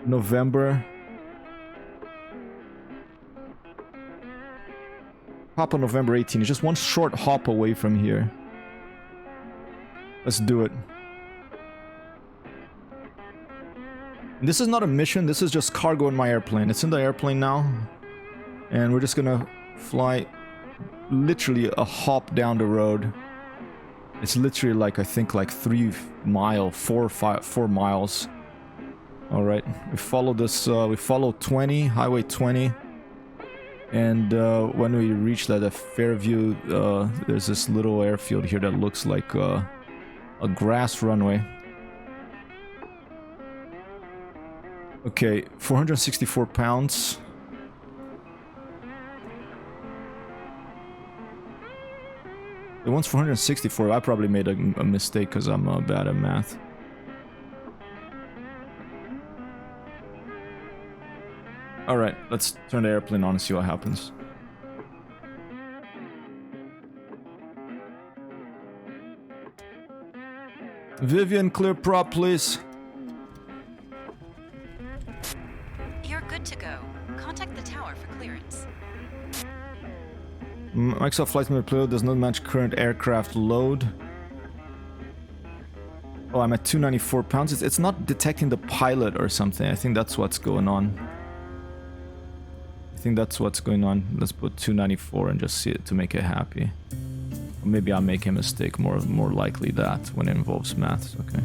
November. Papa November 18. It's just one short hop away from here. Let's do it. And this is not a mission. This is just cargo in my airplane. It's in the airplane now. And we're just gonna fly literally a hop down the road. It's literally like, I think like 4 miles. Alright, we follow this, we follow 20, Highway 20. And when we reach that Fairview, there's this little airfield here that looks like a grass runway. Okay, 464 pounds. It wants 464. I probably made a mistake because I'm bad at math. Alright, let's turn the airplane on and see what happens. Vivian, clear prop, please. You're good to go. Contact the tower for clearance. Microsoft Flight Simulator payload does not match current aircraft load. Oh, I'm at 294 pounds. It's not detecting the pilot or something. I think that's what's going on. I think that's what's going on. Let's put 294 and just see it to make it happy. Or maybe I'm making a mistake. More likely that when it involves maths. Okay.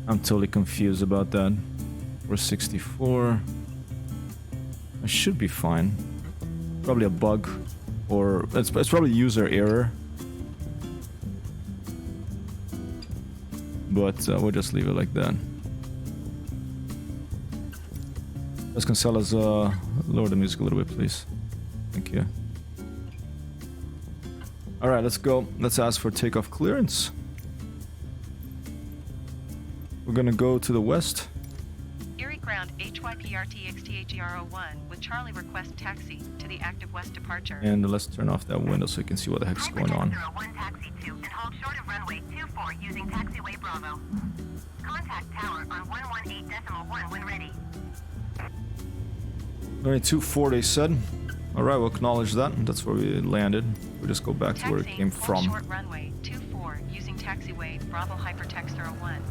I'm totally confused about that. 464. I should be fine. Probably a bug, or it's probably user error. But we'll just leave it like that. Let's Cancelas, lower the music a little bit, please. Thank you. Alright, let's go. Let's ask for takeoff clearance. We're gonna go to the west. Erie Ground HYPRTXTHER01 with Charlie request taxi to the active west departure. And let's turn off that window so we can see what the heck's going on. HyperTextHero 1 taxi 2 and hold short of runway 24 using taxiway Bravo. Contact tower on 118.1 when ready. Runway 24, they said. Alright, we'll acknowledge that. That's where we landed. We'll just go back to where it came from. Short runway 24 using taxiway Bravo HyperTextHero 1.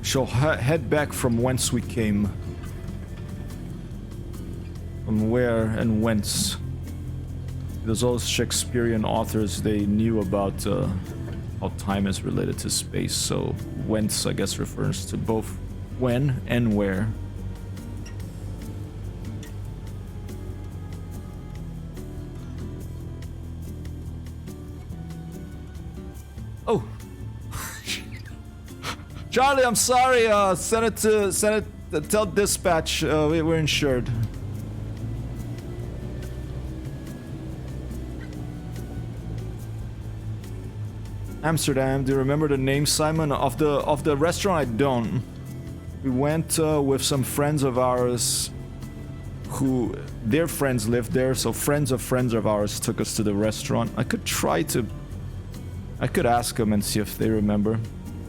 Shall head back from whence we came. From where and whence. There's all Shakespearean authors, they knew about how time is related to space, so whence, I guess, refers to both when and where. Oh! Charlie, I'm sorry, send it Tell dispatch we're insured. Amsterdam. Do you remember the name, Simon, of the restaurant? I don't. We went with some friends of ours who their friends lived there, so friends of ours took us to the restaurant. I could ask them and see if they remember.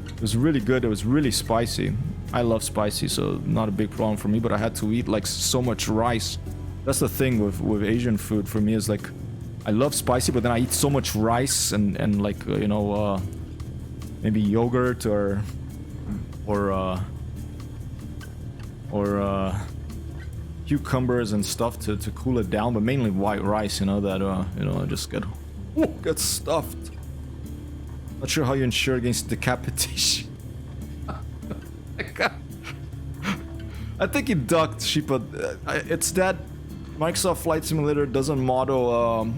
It was really good. It was really spicy. I love spicy, so not a big problem for me, but I had to eat like so much rice. That's the thing with Asian food for me, is like I love spicy, but then I eat so much rice and like you know, maybe yogurt or cucumbers and stuff to cool it down, but mainly white rice, you know, that you know, I just get stuffed. Not sure how you insure against decapitation. I think he ducked, Sheepa. It's that Microsoft Flight Simulator doesn't model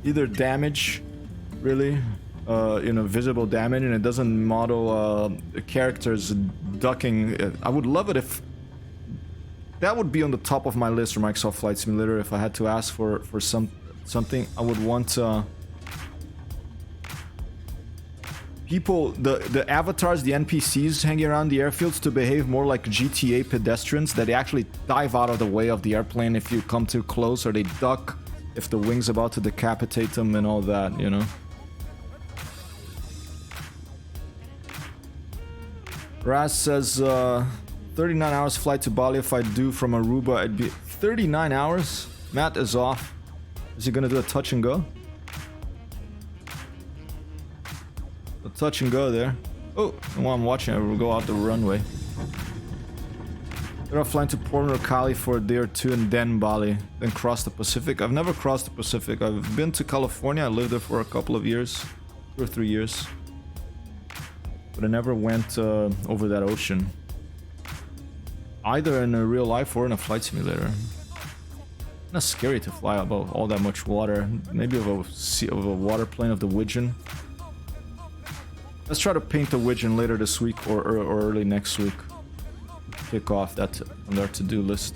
either damage, really, you know, visible damage, and it doesn't model characters ducking. I would love it if that would be on the top of my list for Microsoft Flight Simulator. If I had to ask for something, I would want people, the avatars, the NPCs hanging around the airfields to behave more like GTA pedestrians, that they actually dive out of the way of the airplane if you come too close, or they duck if the wing's about to decapitate them and all that, you know. Raz says 39 hours flight to Bali. If I do from Aruba, it'd be 39 hours. Matt is off. Is he gonna do a touch and go? A touch and go there. Oh, and while I'm watching it, we'll go out the runway. They're flying to Port or Cali for a day or two and then Bali, then cross the Pacific. I've never crossed the Pacific. I've been to California. I lived there for a couple of years, 2 or 3 years, but I never went over that ocean, either in a real life or in a flight simulator. Not scary to fly above all that much water. Maybe of a waterplane of the Widgeon. Let's try to paint the Widgeon later this week or early next week. Kick off that on our to-do list.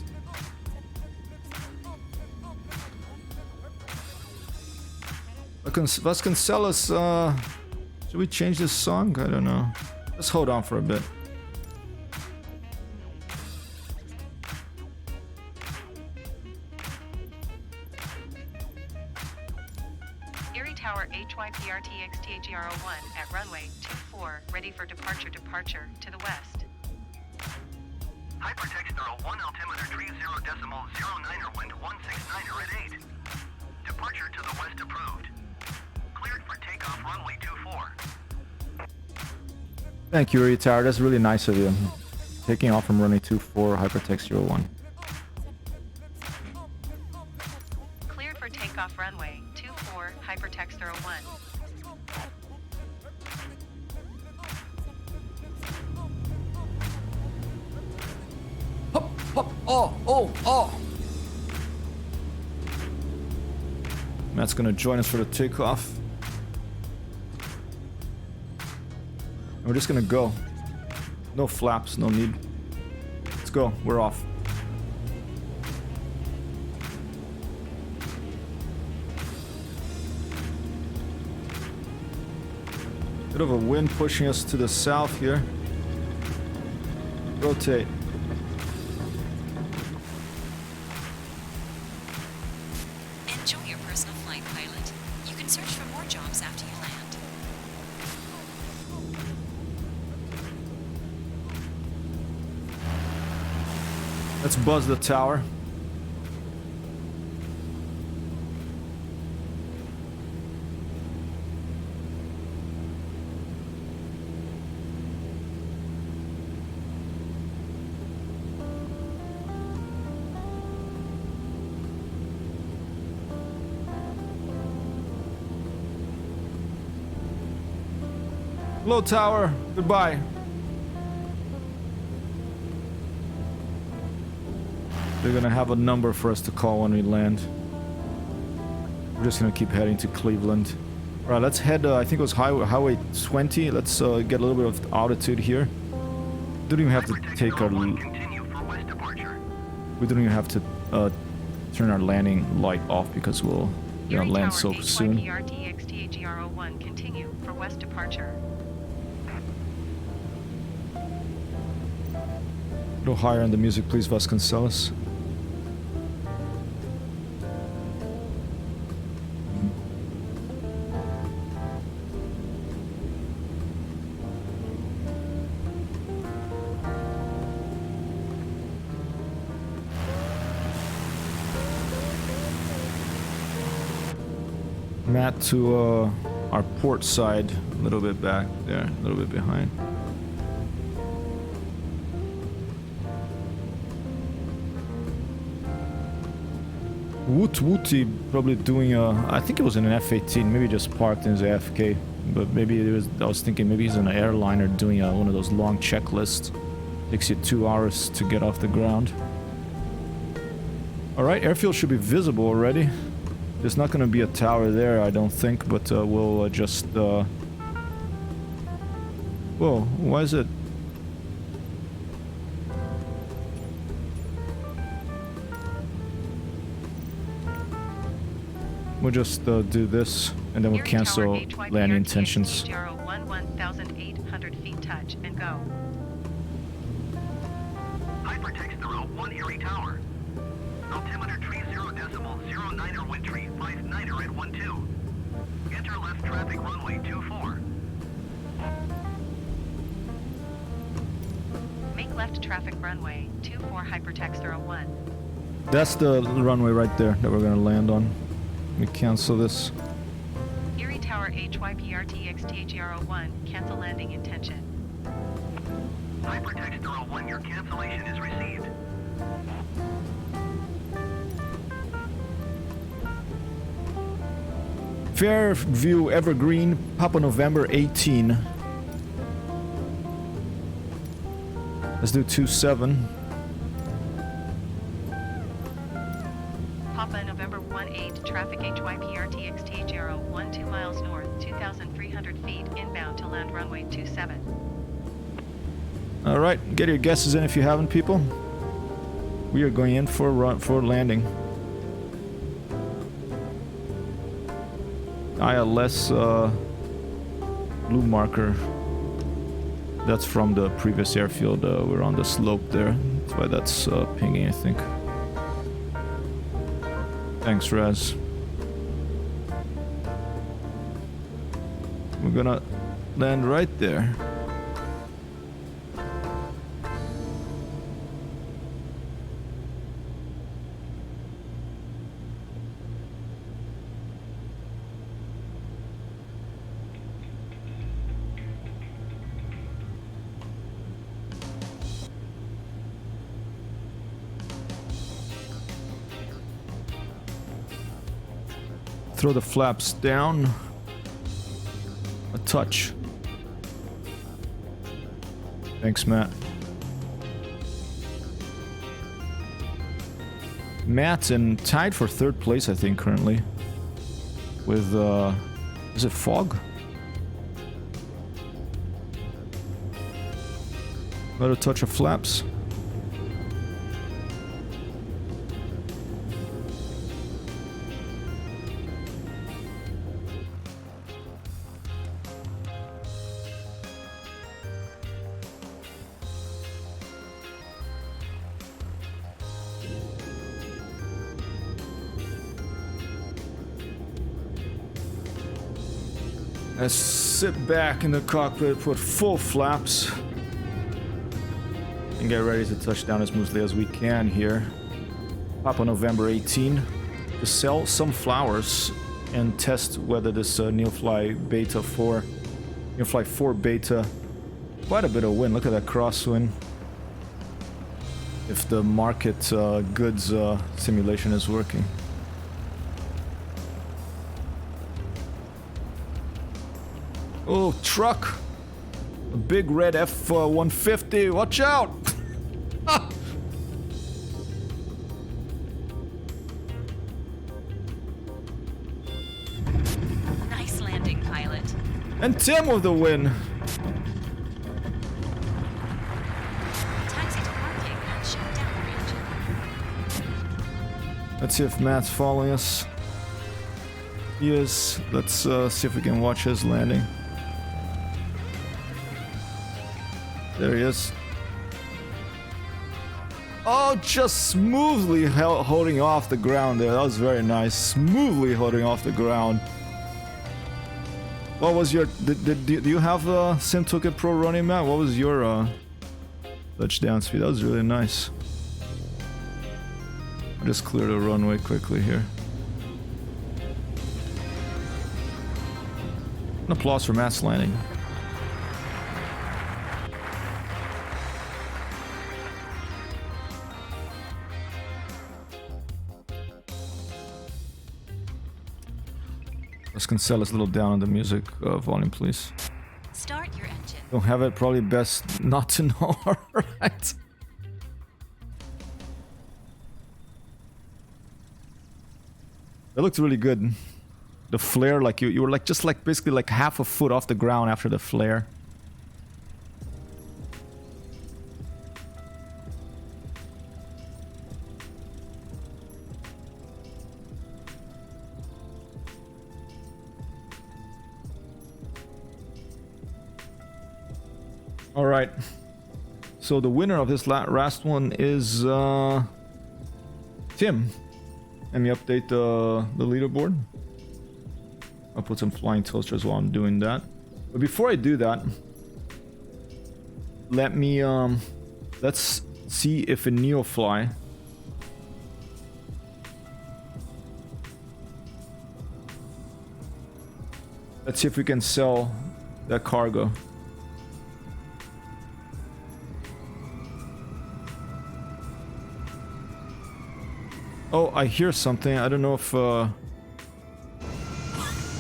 Vasconcelos, should we change this song? I don't know. Let's hold on for a bit. Erie Tower HYPRTXTHER01 at runway 24, ready for departure to the west. HyperTextHero 1 altimeter 30.09er wind 169er at 8. Departure to the west approved. Cleared for takeoff runway 24. Thank you, Tower. That's really nice of you. Taking off from runway 24, HyperTextHero 1. Cleared for takeoff runway 24, HyperTextHero 1. Oh! Matt's gonna join us for the takeoff. And we're just gonna go. No flaps, no need. Let's go, we're off. Bit of a wind pushing us to the south here. Rotate. Enjoy your personal flight, pilot. You can search for more jobs after you land. Let's buzz the tower. Hello, tower. Goodbye. They're gonna have a number for us to call when we land. We're just gonna keep heading to Cleveland. All right, let's head. I think it was Highway 20. Let's get a little bit of altitude here. Don't even have to take our. Continue for We don't even have to turn our landing light off because we'll Erie land Tower so soon. HYPRTXTHER01, continue for west departure. A little higher on the music, please, Vasconcelos. Matt to our port side, a little bit back there, a little bit behind. Wooty probably doing a, I think it was in an F-18, maybe just parked in his AFK, but maybe it was, I was thinking maybe he's in an airliner doing one of those long checklists. Takes you 2 hours to get off the ground. Alright, airfield should be visible already. There's not gonna be a tower there, I don't think, but we'll just, whoa, why is it? We'll just do this, and then we'll Erie cancel Tower, landing intentions. HYPRTXTHER01, 1,800 feet touch and go. HyperTextHero 1 Erie Tower. Altimeter tree 0.09er wind tree 59er at 12. Enter left traffic runway 24. Make left traffic runway 24 HyperTextHero01. That's the runway right there that we're gonna land on. We cancel this. Erie Tower HYPRTXTHER01, cancel landing intention. HyperTextHero 1, your cancellation is received. Fairview Evergreen, Papa November 18. Let's do 27. Papa November 18, traffic HYPRTXTHER01, 2 miles north, 2,300 feet, inbound to land runway 27. Alright, get your guesses in if you haven't, people. We are going in for landing. ILS blue marker. That's from the previous airfield. We're on the slope there. That's why that's pinging, I think. Thanks, Raz. We're gonna land right there. Throw the flaps down a touch. Thanks, Matt. Matt's tied for 3rd place, I think, currently. With, is it fog? Another touch of flaps. Let's sit back in the cockpit, put full flaps, and get ready to touch down as smoothly as we can here. Papa November 18 to sell some flowers and test whether this Neofly Beta 4, Neofly 4 Beta, quite a bit of wind. Look at that crosswind. If the market goods simulation is working. Oh, truck! A big red F-150, watch out! Nice landing, pilot. And Tim with the win! Taxi to parking and shut down the engine. Let's see if Matt's following us. He is. Let's see if we can watch his landing. There he is. Oh, just smoothly holding off the ground there. That was very nice. Smoothly holding off the ground. What was your... do you have Sim Toolkit Pro running, Matt? What was your touchdown speed? That was really nice. I'll just clear the runway quickly here. An applause for Matt's landing. Let's Cancel us a little down on the music volume, please. Start your engine. Don't have it, probably best not to know. Alright. That looked really good. The flare, like you were like just like basically like half a foot off the ground after the flare. All right. So the winner of this last one is Tim. Let me update the leaderboard. I'll put some flying toasters while I'm doing that. But before I do that, let me let's see if a Neofly let's see if we can sell that cargo. Oh, I hear something. I don't know if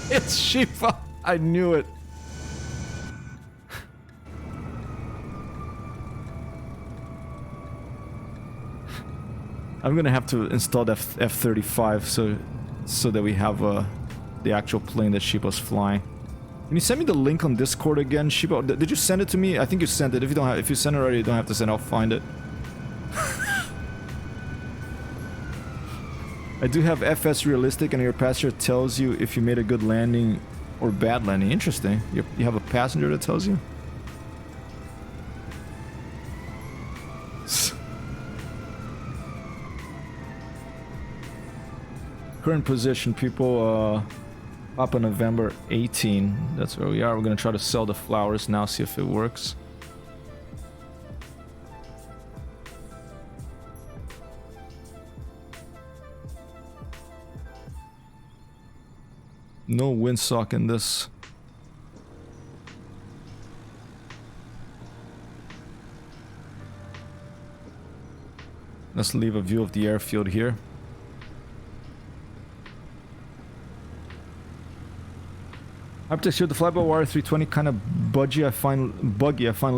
it's Shiva. I knew it. I'm gonna have to install the F-35 so that we have the actual plane that Shiva's flying. Can you send me the link on Discord again, Shiva? Did you send it to me? I think you sent it. If you sent it already, you don't have to send. I'll find it. I do have FS Realistic, and your passenger tells you if you made a good landing or bad landing. Interesting. You have a passenger that tells you? Current position, people, Papa November 18. That's where we are. We're going to try to sell the flowers now, see if it works. No windsock in this. Let's leave a view of the airfield here. HyperTextHero, the fly-by-wire 320 kind of buggy. I find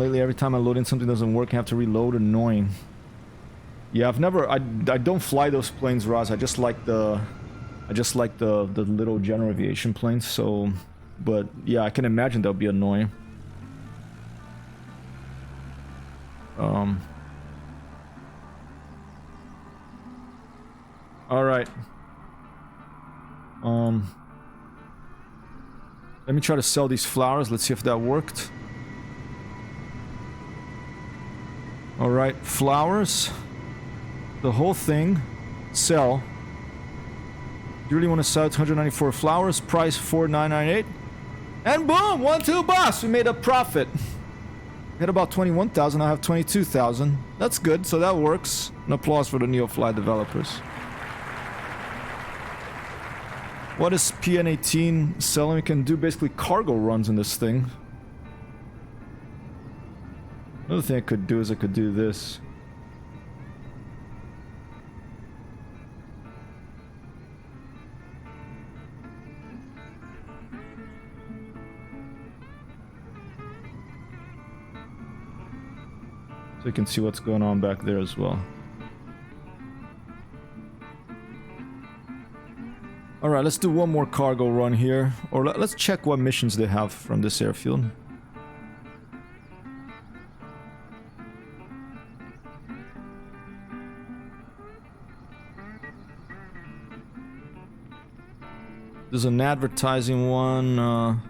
lately every time I load in something doesn't work, I have to reload. Annoying. Yeah, I don't fly those planes, Roz. I just like the little general aviation planes, so... But, yeah, I can imagine that'll be annoying. Alright. Let me try to sell these flowers. Let's see if that worked. Alright, flowers. The whole thing. Sell. You really want to sell 294 flowers, price 4998, and boom, 1-2 boss, we made a profit. We had about 21,000, I have 22,000. That's good, so that works. An applause for the Neofly developers. What is PN18 selling? We can do basically cargo runs in this thing. Another thing I could do is I could do this. So you can see what's going on back there as well. Alright, let's do one more cargo run here. Or let's check what missions they have from this airfield. There's an advertising one. Well,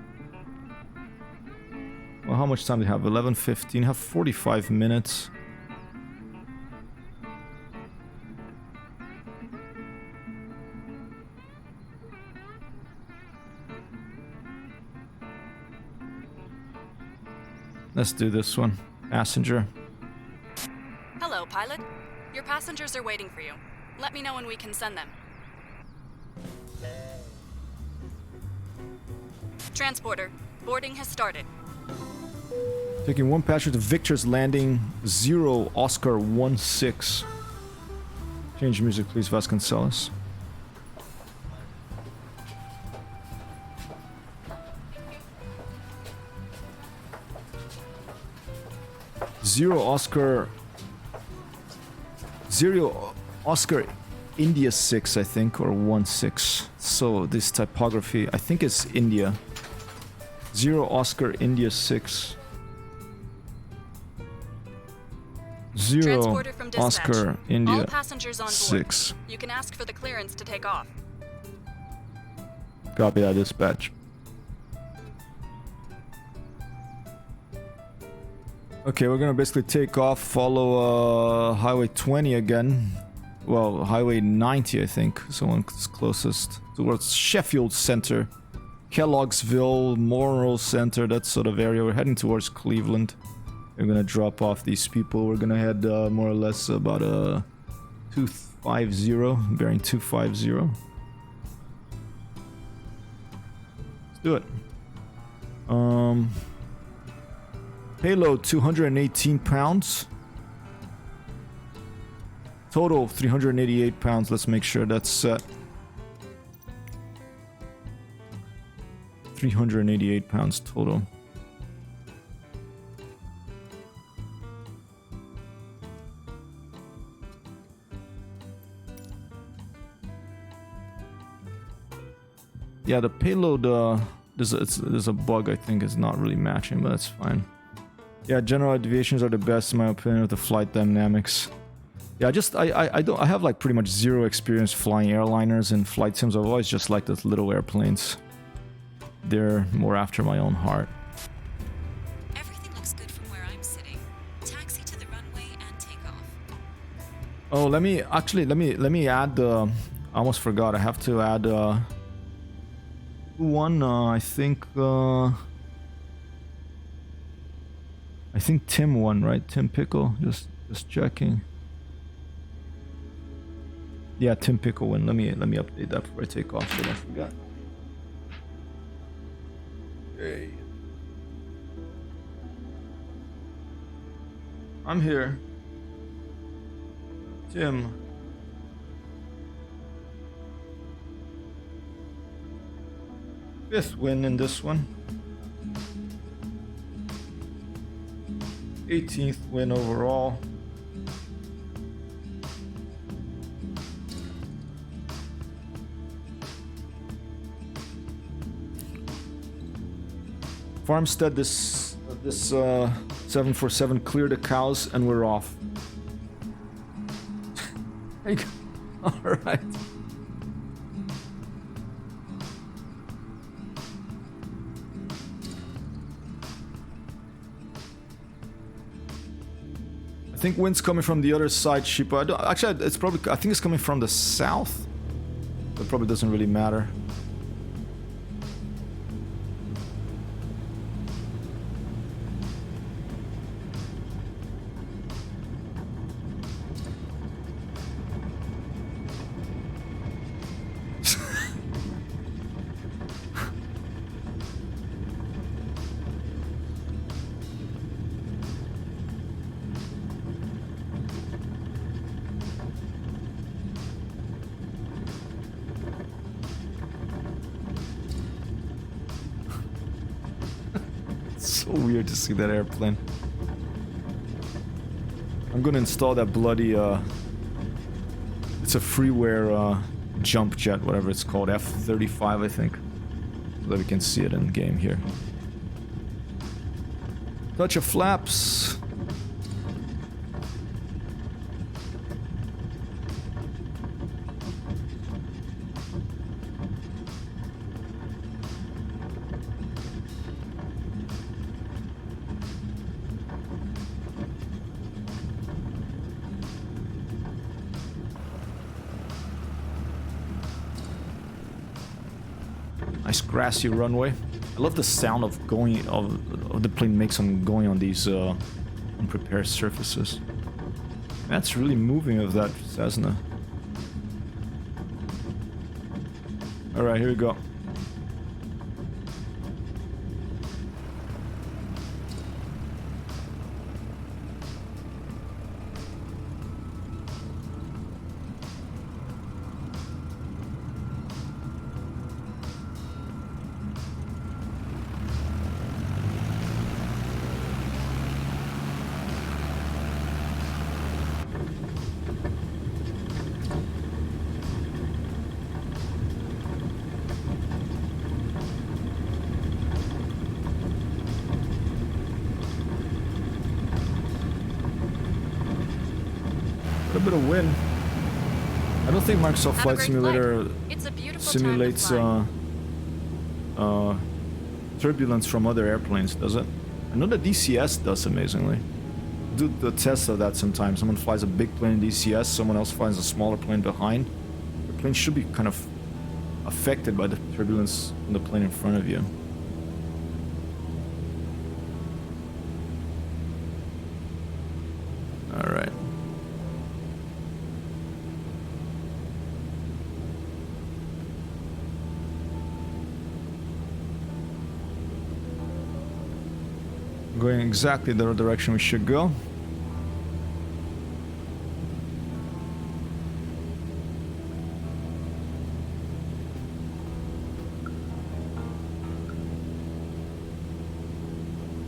how much time do you have? 11:15. Have 45 minutes. Let's do this one. Passenger. Hello, pilot. Your passengers are waiting for you. Let me know when we can send them. Transporter, boarding has started. Taking one passenger to Victor's Landing 0 Oscar 16. Change music, please, Vasconcelos. Zero Oscar India 6, I think, or 16. So this typography, I think it's India. 0 Oscar India 6. 0 Transporter from dispatch. Oscar India All passengers on board. 6. You can ask for the clearance to take off. Copy that, dispatch. Okay, we're gonna basically take off, follow Highway 20 again. Well, Highway 90, I think. Someone's closest towards Sheffield Center, Kellogg'sville, Monroe Center, that sort of area. We're heading towards Cleveland. We're gonna drop off these people. We're gonna head more or less about 250, bearing 250. Let's do it. Payload 218 pounds. Total 388 pounds. Let's make sure that's set. 388 pounds total. Yeah, the payload, there's a bug I think is not really matching, but that's fine. Yeah, general aviations are the best in my opinion with the flight dynamics. Yeah, I have like pretty much zero experience flying airliners and flight sims. I've always just liked those little airplanes. They're more after my own heart. Everything looks good from where I'm sitting. Taxi to the runway and take off. Oh, let me add I almost forgot. I have to add one I think Tim won, right? Tim Pickle, just checking. Yeah, Tim Pickle win. Let me update that before I take off so I don't forget. Okay. I'm here. Tim. Fifth win in this one. 18th win overall. Farmstead, this 747 clear the cows and we're off. All right. I think wind's coming from the other side, Shipa. Actually, it's probably. I think it's coming from the south. That probably doesn't really matter. So weird to see that airplane. I'm gonna install that bloody it's a freeware jump jet, whatever it's called, F-35 I think, so that we can see it in game here. Touch of flaps. Nice grassy runway. I love the sound of going of the plane makes on going on these unprepared surfaces. That's really moving of that Cessna. All right, here we go. A bit of wind. I don't think Microsoft Have a Flight great Simulator flight. It's a beautiful simulates time to fly. turbulence from other airplanes, does it? I know the DCS does amazingly. Do the test of that sometimes. Someone flies a big plane in DCS, someone else flies a smaller plane behind. The plane should be kind of affected by the turbulence in the plane in front of you. All right. Going exactly the direction we should go.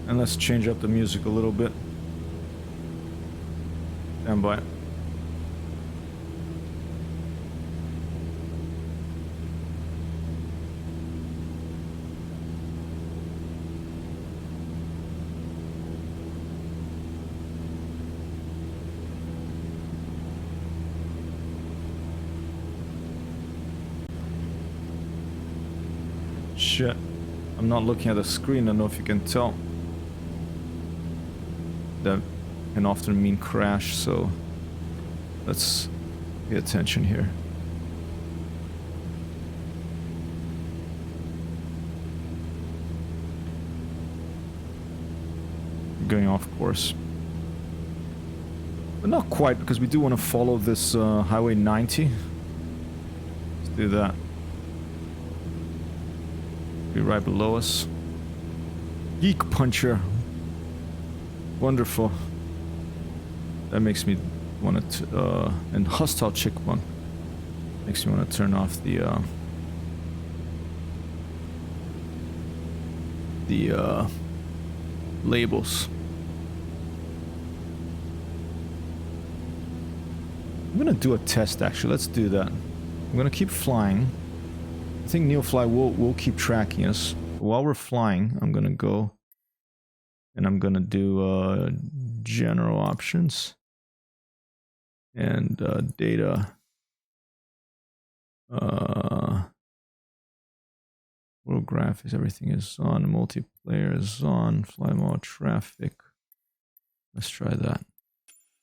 And let's change up the music a little bit. Stand by. Shit. I'm not looking at the screen. I don't know if you can tell. That can often mean crash, so let's pay attention here. Going off course. But not quite, because we do want to follow this Highway 90. Let's do that. Be right below us. Geek Puncher. Wonderful. That makes me want to, and Hostile Chickbun. Makes me want to turn off the labels. I'm gonna do a test actually. Let's do that. I'm gonna keep flying. I think Neofly will keep tracking us. While we're flying, I'm gonna go and I'm gonna do general options and data. World graphics, everything is on. Multiplayer is on. Fly mode, traffic. Let's try that.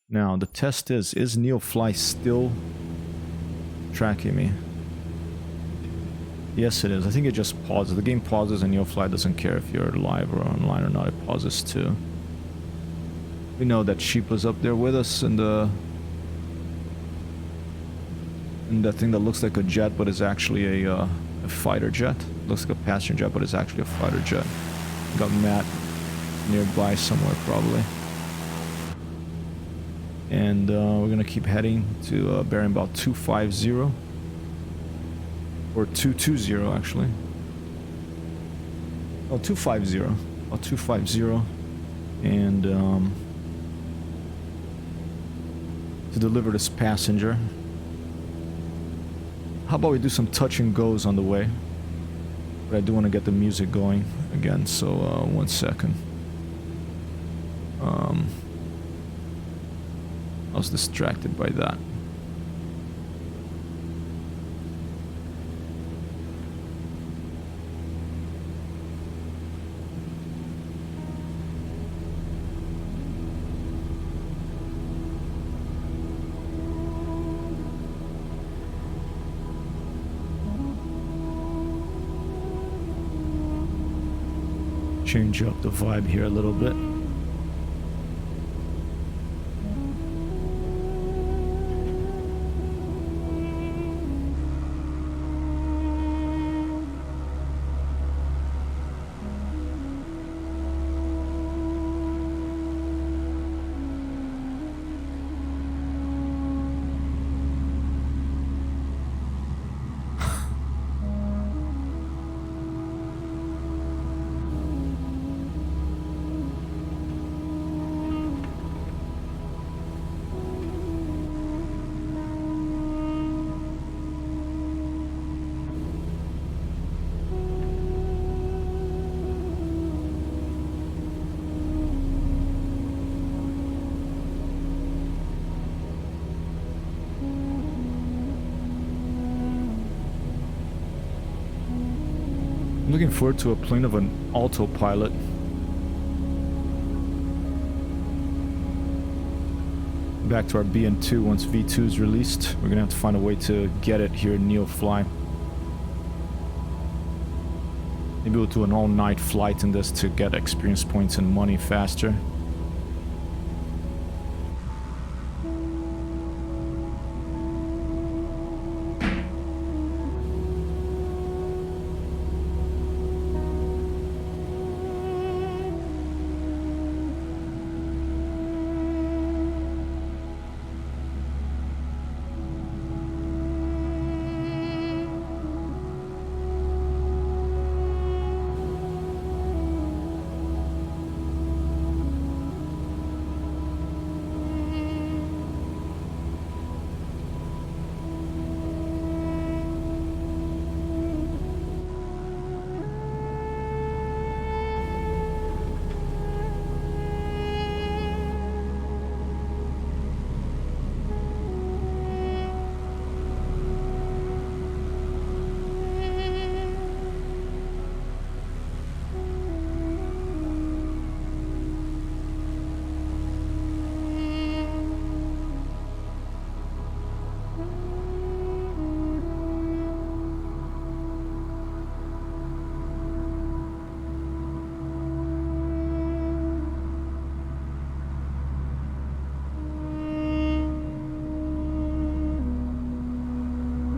Now the test is Neofly still tracking me? Yes, it is. I think it just pauses. The game pauses and Neofly doesn't care if you're live or online or not. It pauses too. We know that Sheep was up there with us and that thing that looks like a jet but is actually a fighter jet. Looks like a passenger jet but is actually a fighter jet. Got Matt nearby somewhere probably. And we're gonna keep heading to bearing about 250. Or 220 actually. Oh, 250. About 250. And to deliver this passenger. How about we do some touch and goes on the way? But I do want to get the music going again, so 1 second. I was distracted by that. change up the vibe here a little bit. I'm looking forward to a plane of an autopilot. Back to our BN2 once V2 is released. We're gonna have to find a way to get it here in Neofly. Maybe we'll do an all-night flight in this to get experience points and money faster.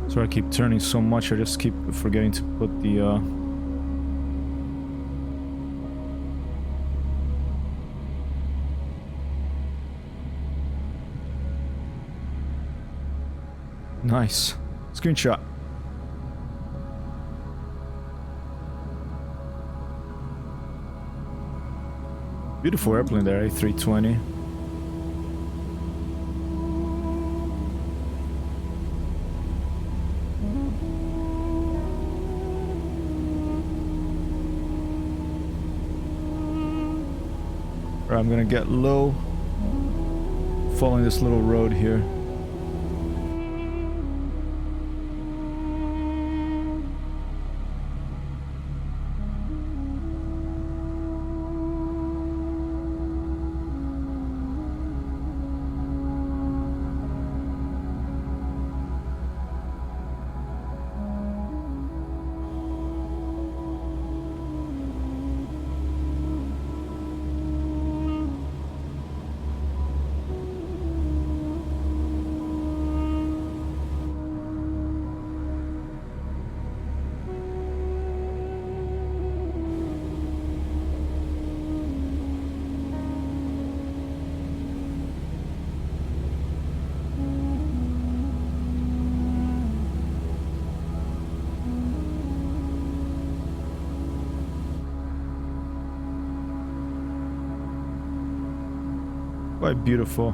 So I keep turning so much, I just keep forgetting to put the nice. Screenshot. Beautiful airplane there, A320. I'm gonna get low, following this little road here. Quite beautiful.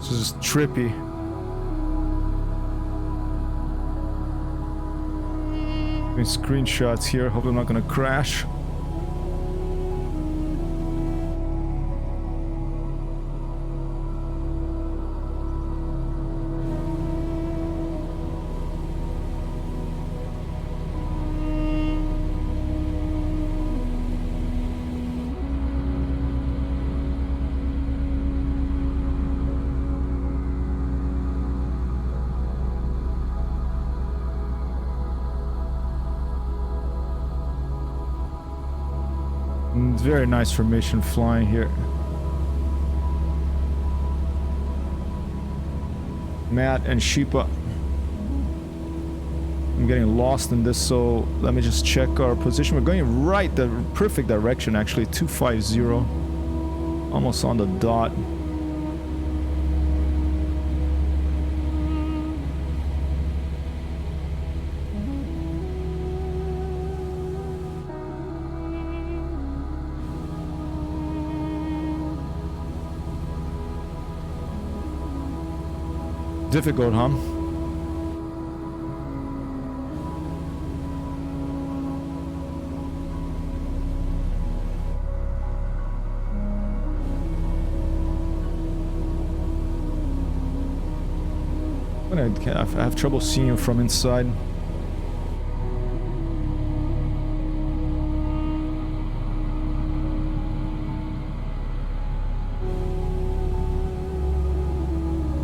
This is trippy. Doing screenshots here. Hope I'm not gonna crash. Very nice formation flying here. Matt and Sheepa. I'm getting lost in this, so let me just check our position. We're going right, the perfect direction actually, 250. Almost on the dot. Difficult, huh? I have trouble seeing you from inside.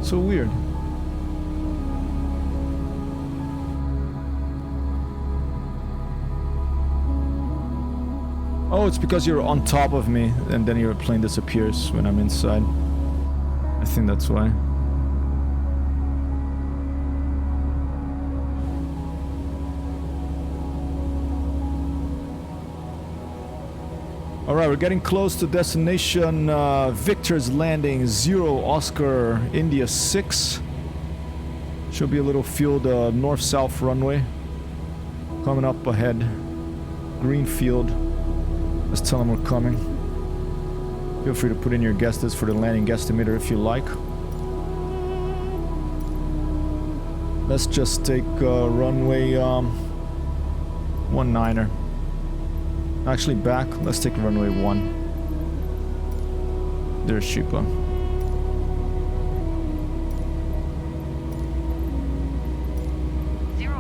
So weird. Oh, it's because you're on top of me and then your plane disappears when I'm inside. I think that's why. Alright, we're getting close to destination Victor's Landing 0 Oscar India 6. Should be a little field north-south runway. Coming up ahead. Green field. Let's tell them we're coming. Feel free to put in your guesses for the landing guesstimator if you like. Let's just take runway 19er. Actually back, let's take runway 1. There's Sheepa.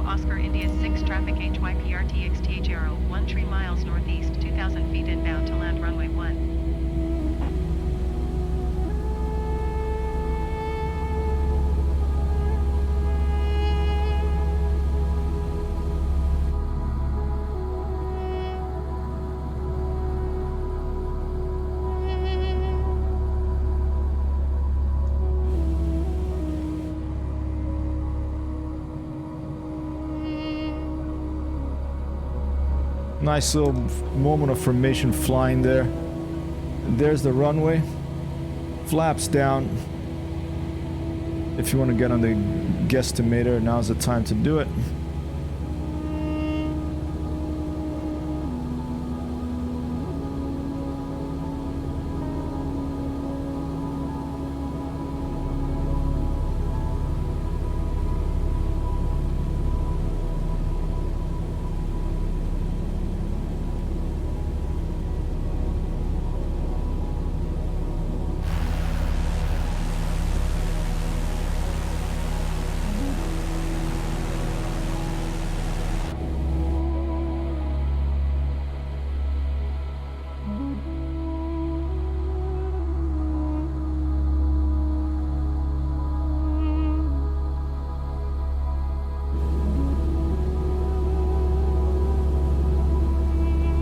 Oscar India 6 traffic HyperTextHero 13 miles northeast, 2,000 feet inbound to land runway 1. Nice little moment of formation flying there. There's the runway. Flaps down. If you want to get on the guesstimator, now's the time to do it.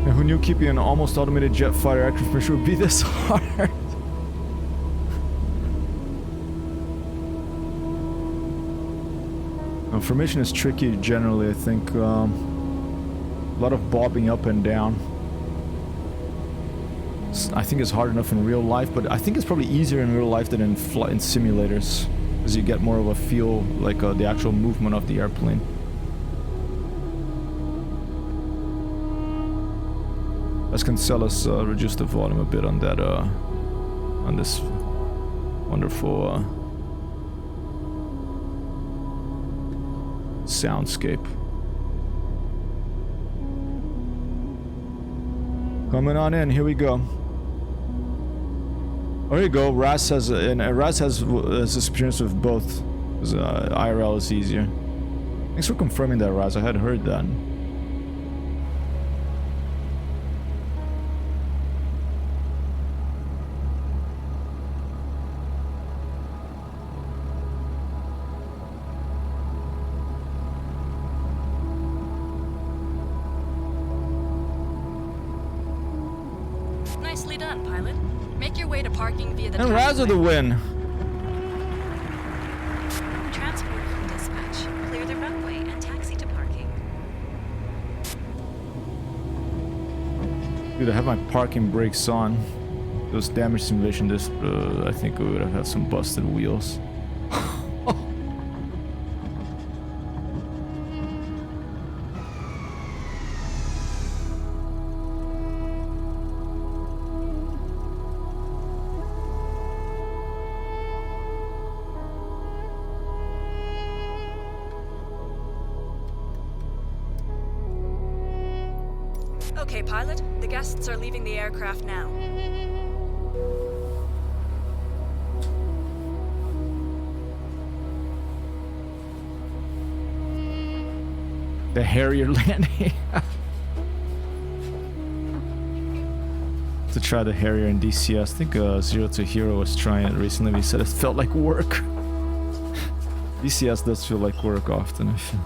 Who knew keeping an almost automated jet fighter aircraft mission would be this hard? Formation is tricky generally, I think. A lot of bobbing up and down. I think it's hard enough in real life, but I think it's probably easier in real life than in simulators, because you get more of a feel, like the actual movement of the airplane. Let's Cancelas reduce the volume a bit on that, on this wonderful soundscape. Coming on in, here we go. There you go. Raz has experience with both. Because IRL is easier. Thanks for confirming that, Raz. I had heard that. Nicely done, pilot. Make your way to parking via the And Raz with the win. Transport from dispatch. Clear the runway and taxi to parking. Dude, I have my parking brakes on. Those damage simulation disc, I think we would have had some busted wheels. Okay, pilot. The guests are leaving the aircraft now. The Harrier landing. To try the Harrier in DCS. I think Zero to Hero was trying it recently. He said it felt like work. DCS does feel like work often, I feel.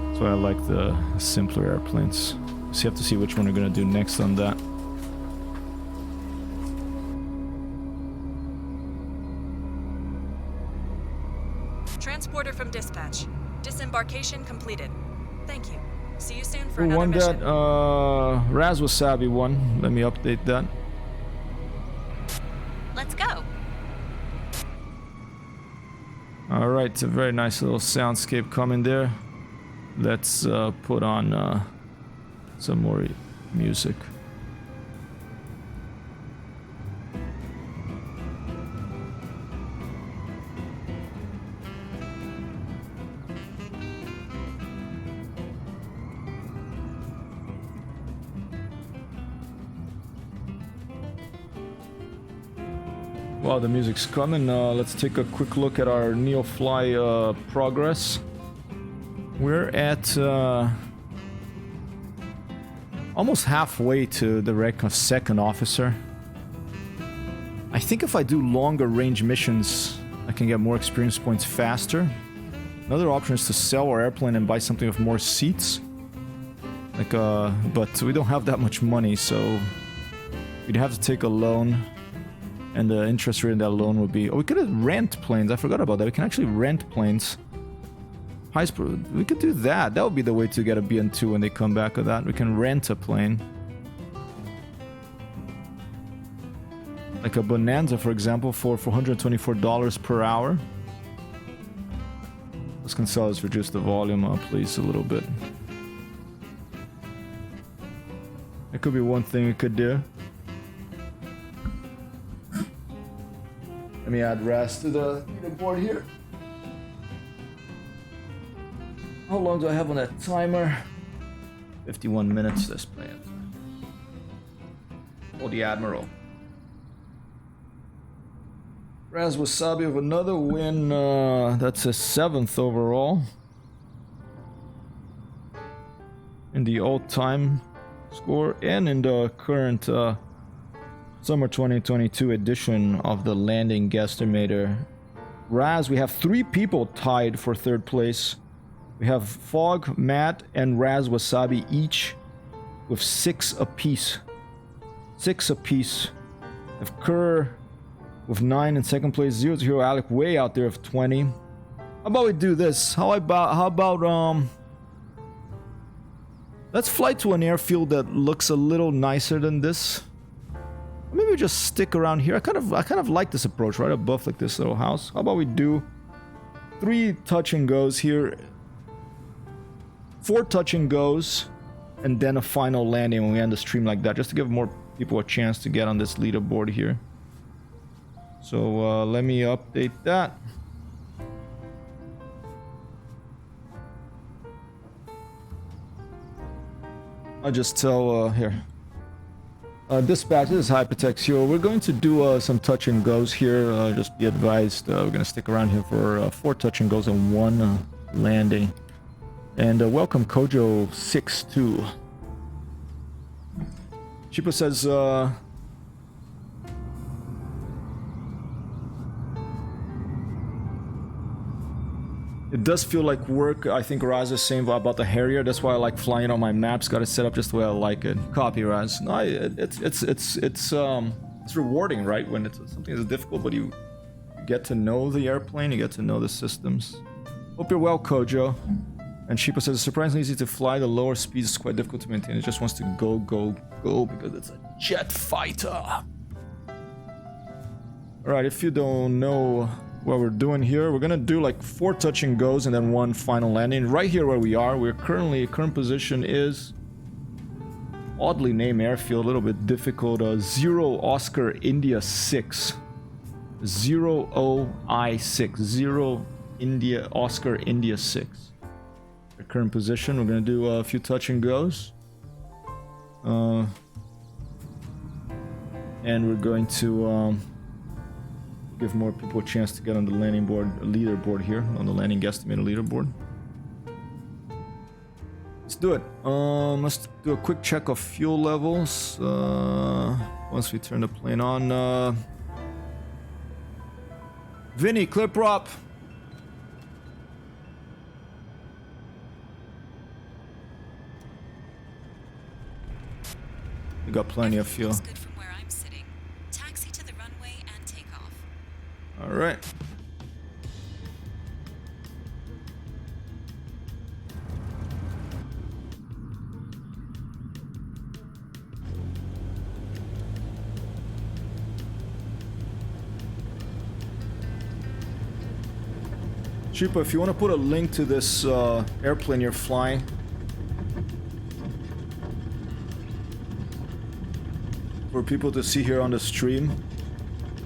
That's why I like the simpler airplanes. So you have to see which one we're gonna do next on that. Transporter from dispatch. Disembarkation completed. Thank you. See you soon for Who another won mission. that? Raz Wasabi won. Let me update that. Let's go. Alright, it's a very nice little soundscape coming there. Let's put on some more music. While the music's coming, let's take a quick look at our Neofly progress. We're at almost halfway to the rank of second officer. I think if I do longer range missions, I can get more experience points faster. Another option is to sell our airplane and buy something with more seats. Like, but we don't have that much money, so we'd have to take a loan. And the interest rate in that loan would be... Oh, we could rent planes. I forgot about that. We can actually rent planes. We could do that. That would be the way to get a BN2 when they come back with that. We can rent a plane. Like a Bonanza, for example, for $424 per hour. Let's Gonzalez reduce the volume up, please, a little bit. That could be one thing we could do. Let me add Raz to the board here. How long do I have on that timer? 51 minutes, let's play it. Oh, the Admiral. Raz Wasabi with another win. That's a 7th overall. In the all-time score and in the current Summer 2022 edition of the Landing Guesstimator. Raz, we have 3 people tied for 3rd place. We have Fog, Matt, and Raz Wasabi each with 6 apiece. 6 apiece. We have Kerr with 9 in 2nd place. Zero to Hero Alec way out there with 20. How about we do this? How about let's fly to an airfield that looks a little nicer than this. Maybe we just stick around here. I kind of like this approach, right above like this little house. How about we do 3 touch and goes here, 4 touch and goes, and then a final landing when we end the stream like that, just to give more people a chance to get on this leaderboard here. So let me update that. I'll just tell here. Dispatch, this is HyperTextHero. We're going to do some touch and goes here. Just be advised, we're going to stick around here for 4 touch and goes and 1 landing. And welcome Kojo62. Chipo says, it does feel like work. I think Raz is saying about the Harrier. That's why I like flying on my maps. Got it set up just the way I like it. Copy, Raz. No, it's rewarding, right? When it's something that's difficult, but you get to know the airplane, you get to know the systems. Hope you're well, Kojo. And Shipa says, it's surprisingly easy to fly. The lower speeds is quite difficult to maintain. It just wants to go, go, go because it's a jet fighter. Alright, if you don't know what we're doing here, we're gonna do like 4 touch and goes and then 1 final landing. Right here where we are, current position is oddly named airfield, a little bit difficult. 0 Oscar India 6. 0 OI6. 0 India Oscar India 6. Our current position, we're gonna do a few touch and goes. And we're going to give more people a chance to get on the landing board, leaderboard here, on the landing guesstimate leaderboard. Let's do it. Let's do a quick check of fuel levels. Once we turn the plane on. Vinny, clip prop. We got plenty of fuel. Good from where I'm sitting. Taxi to the runway and take off. All right. Chupa, if you want to put a link to this airplane you're flying, for people to see here on the stream.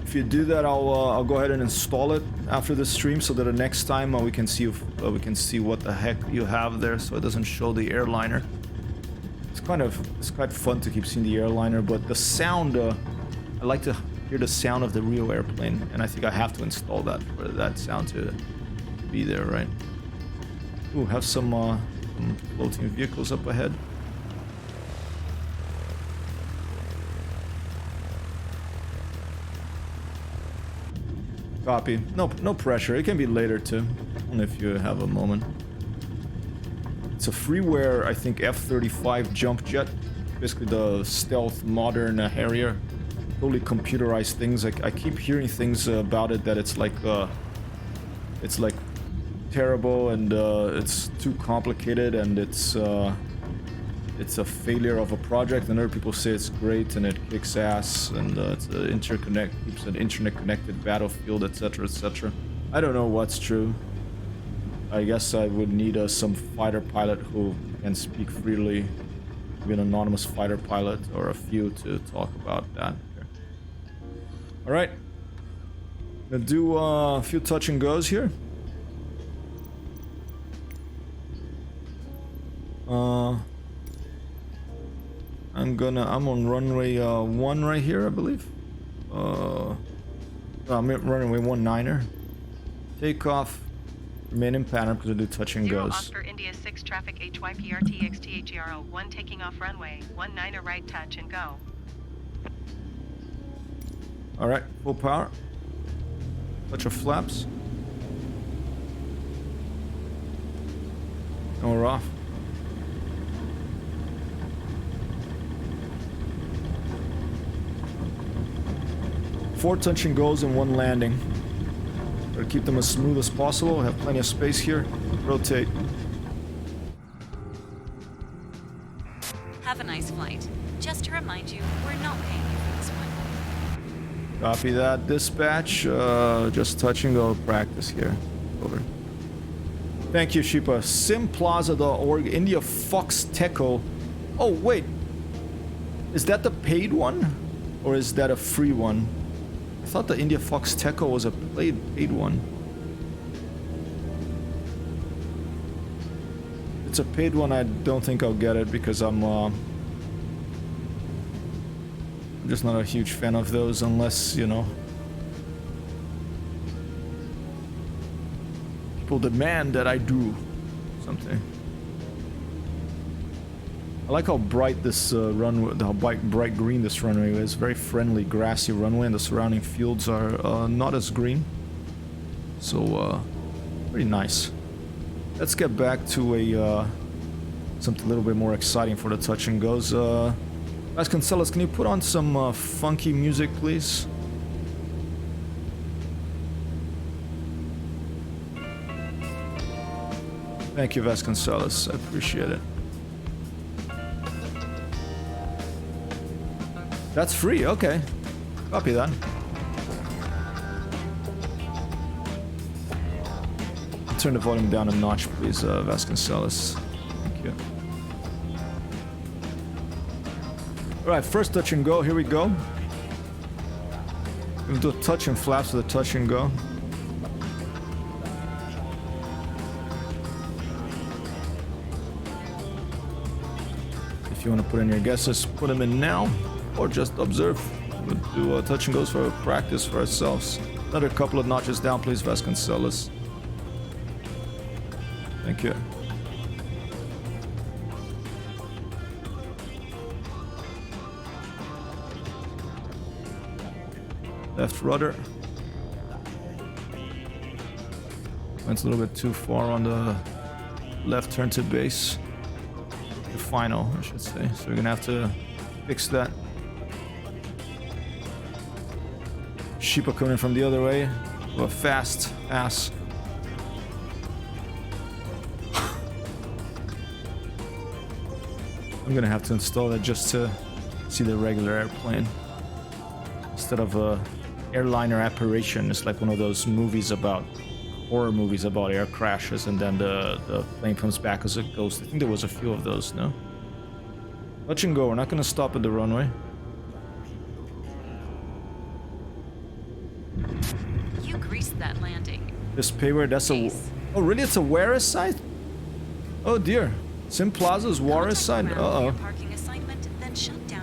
If you do that, I'll go ahead and install it after the stream, so that the next time we can see what the heck you have there, so it doesn't show the airliner. It's quite fun to keep seeing the airliner, but the sound, I like to hear the sound of the real airplane, and I think I have to install that for that sound to be there, right? Ooh, have some floating vehicles up ahead. Copy. No pressure. It can be later too, only if you have a moment. It's a freeware, I think, F-35 jump jet. Basically the stealth modern Harrier. Totally computerized things. I keep hearing things about it that it's like terrible and it's too complicated and it's a failure of a project, and other people say it's great and it kicks ass and it's keeps an internet connected battlefield, etc, etc. I don't know what's true. I guess I would need some fighter pilot who can speak freely, maybe an anonymous fighter pilot or a few to talk about that. All right, gonna do a few touch and goes here. I'm on runway 1 right here, I believe. I'm at runway 19er. Take off, remain in pattern because I do touch and 0 goes. Oscar India 6 traffic HYPRTXTHERO 1 taking off runway 19er right touch and go. All right, full power. Touch of flaps. And we're off. Four touch and goes and 1 landing. Gotta keep them as smooth as possible. Have plenty of space here. Rotate. Have a nice flight. Just to remind you, we're not paying you for this one. Copy that. Dispatch. Just touch and go practice here. Over. Thank you, Shipa. Simplaza.org. India Fox Techo. Oh, wait. Is that the paid one? Or is that a free one? I thought the India Fox Techo was a paid one. It's a paid one. I don't think I'll get it because I'm just not a huge fan of those unless, you know, people demand that I do something. I like how bright this runway, how bright green this runway is. Very friendly, grassy runway, and the surrounding fields are not as green. So, pretty nice. Let's get back to a something a little bit more exciting for the touch and goes. Vasconcelos, can you put on some funky music, please? Thank you, Vasconcelos. I appreciate it. That's free, okay. Copy that. Turn the volume down a notch, please, Vasconcelos. Thank you. Alright, first touch and go, here we go. We'll do a touch and flaps with a touch and go. If you want to put in your guesses, put them in now. Or just observe. We'll do touch and goes for practice for ourselves. Another couple of notches down, please, Vasconcelos. Thank you. Left rudder. Went a little bit too far on the left turn to base. The final, I should say. So we're gonna have to fix that. Sheepa coming from the other way. A fast ass. I'm gonna have to install that just to see the regular airplane. Instead of a airliner apparition, it's like one of those movies about horror movies about air crashes and then the plane comes back as a ghost. I think there was a few of those, no? Touch and go, we're not gonna stop at the runway. You greased that landing. This payware, that's a... Oh, really? It's a Juarez site? Oh, dear. Sim Plaza's Juarez site? Uh-oh.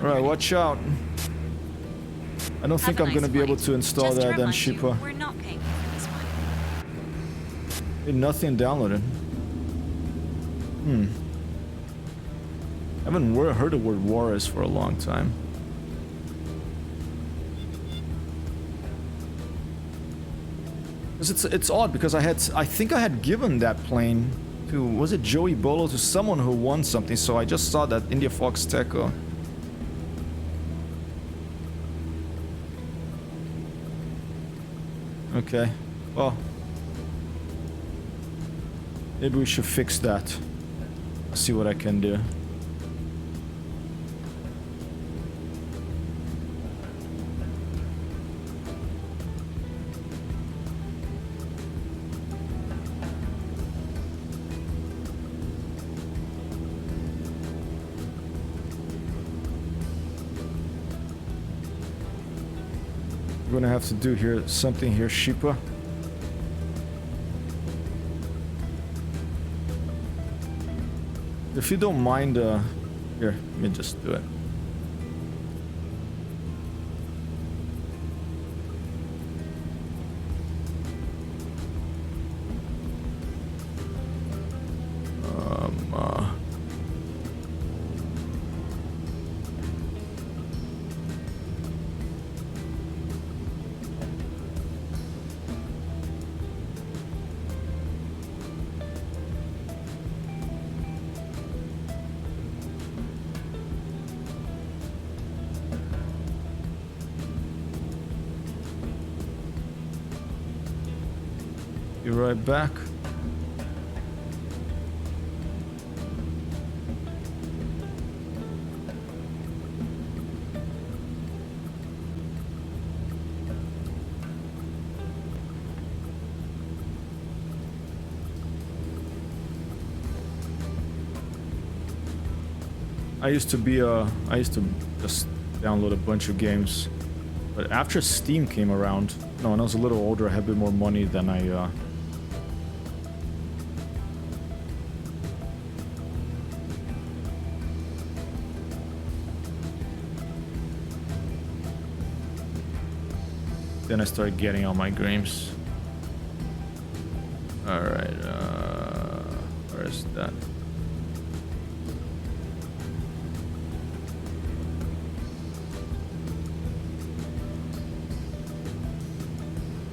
Alright, watch out. I don't think I'm gonna be able to install that then, Sheepa. We're not paying for this one. Hey, nothing downloaded. I haven't heard the word Juarez for a long time. It's odd because I think I had given that plane to, was it Joey Bolo, to someone who won something, so I just saw that India Fox Teco. Okay, well, maybe we should fix that. I'll see what I can do. We're gonna have to do here something here, Sheepa. If you don't mind, here, let me just do it. Be right back. I used to just download a bunch of games, but after Steam came around, when I was a little older, I had a bit more money than I Then I started getting all my games. Alright, where is that?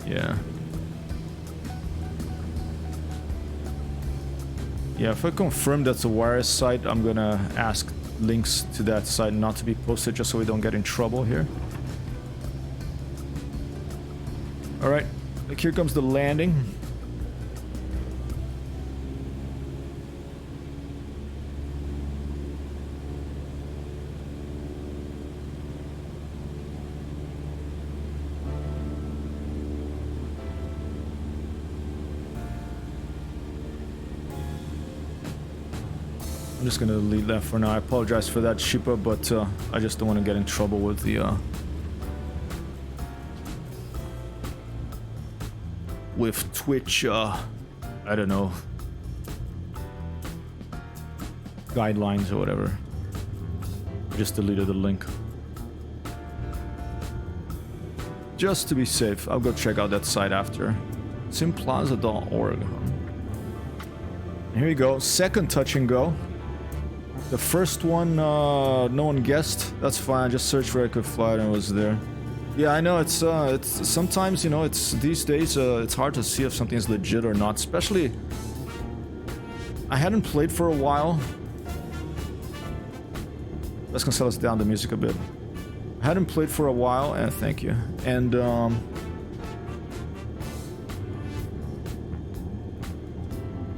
Yeah. Yeah, if I confirm that's a wireless site, I'm gonna ask links to that site not to be posted just so we don't get in trouble here. Alright, like here comes the landing. I'm just gonna leave that for now. I apologize for that, Shippa, but I just don't want to get in trouble with the with Twitch, I don't know, guidelines or whatever. I just deleted the link. Just to be safe, I'll go check out that site after. Simplaza.org. Here you go, second touch and go. The first one, no one guessed. That's fine. I just searched for I could fly and it was there. Yeah, I know. It's sometimes, you know, it's these days. It's hard to see if something is legit or not. Especially, I hadn't played for a while. Let's cancel us down the music a bit. I hadn't played for a while, and thank you. And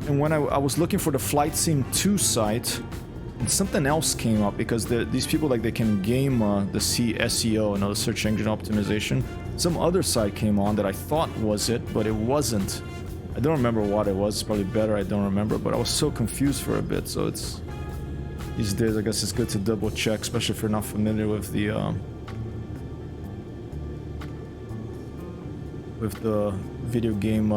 when I was looking for the Flight Sim 2 site. And something else came up because these people, like, they can game the SEO, you know, the search engine optimization. Some other site came on that I thought was it, but it wasn't. I don't remember what it was. It's probably better I don't remember, but I was so confused for a bit. So it's these days, I guess it's good to double check, especially if you're not familiar with the video game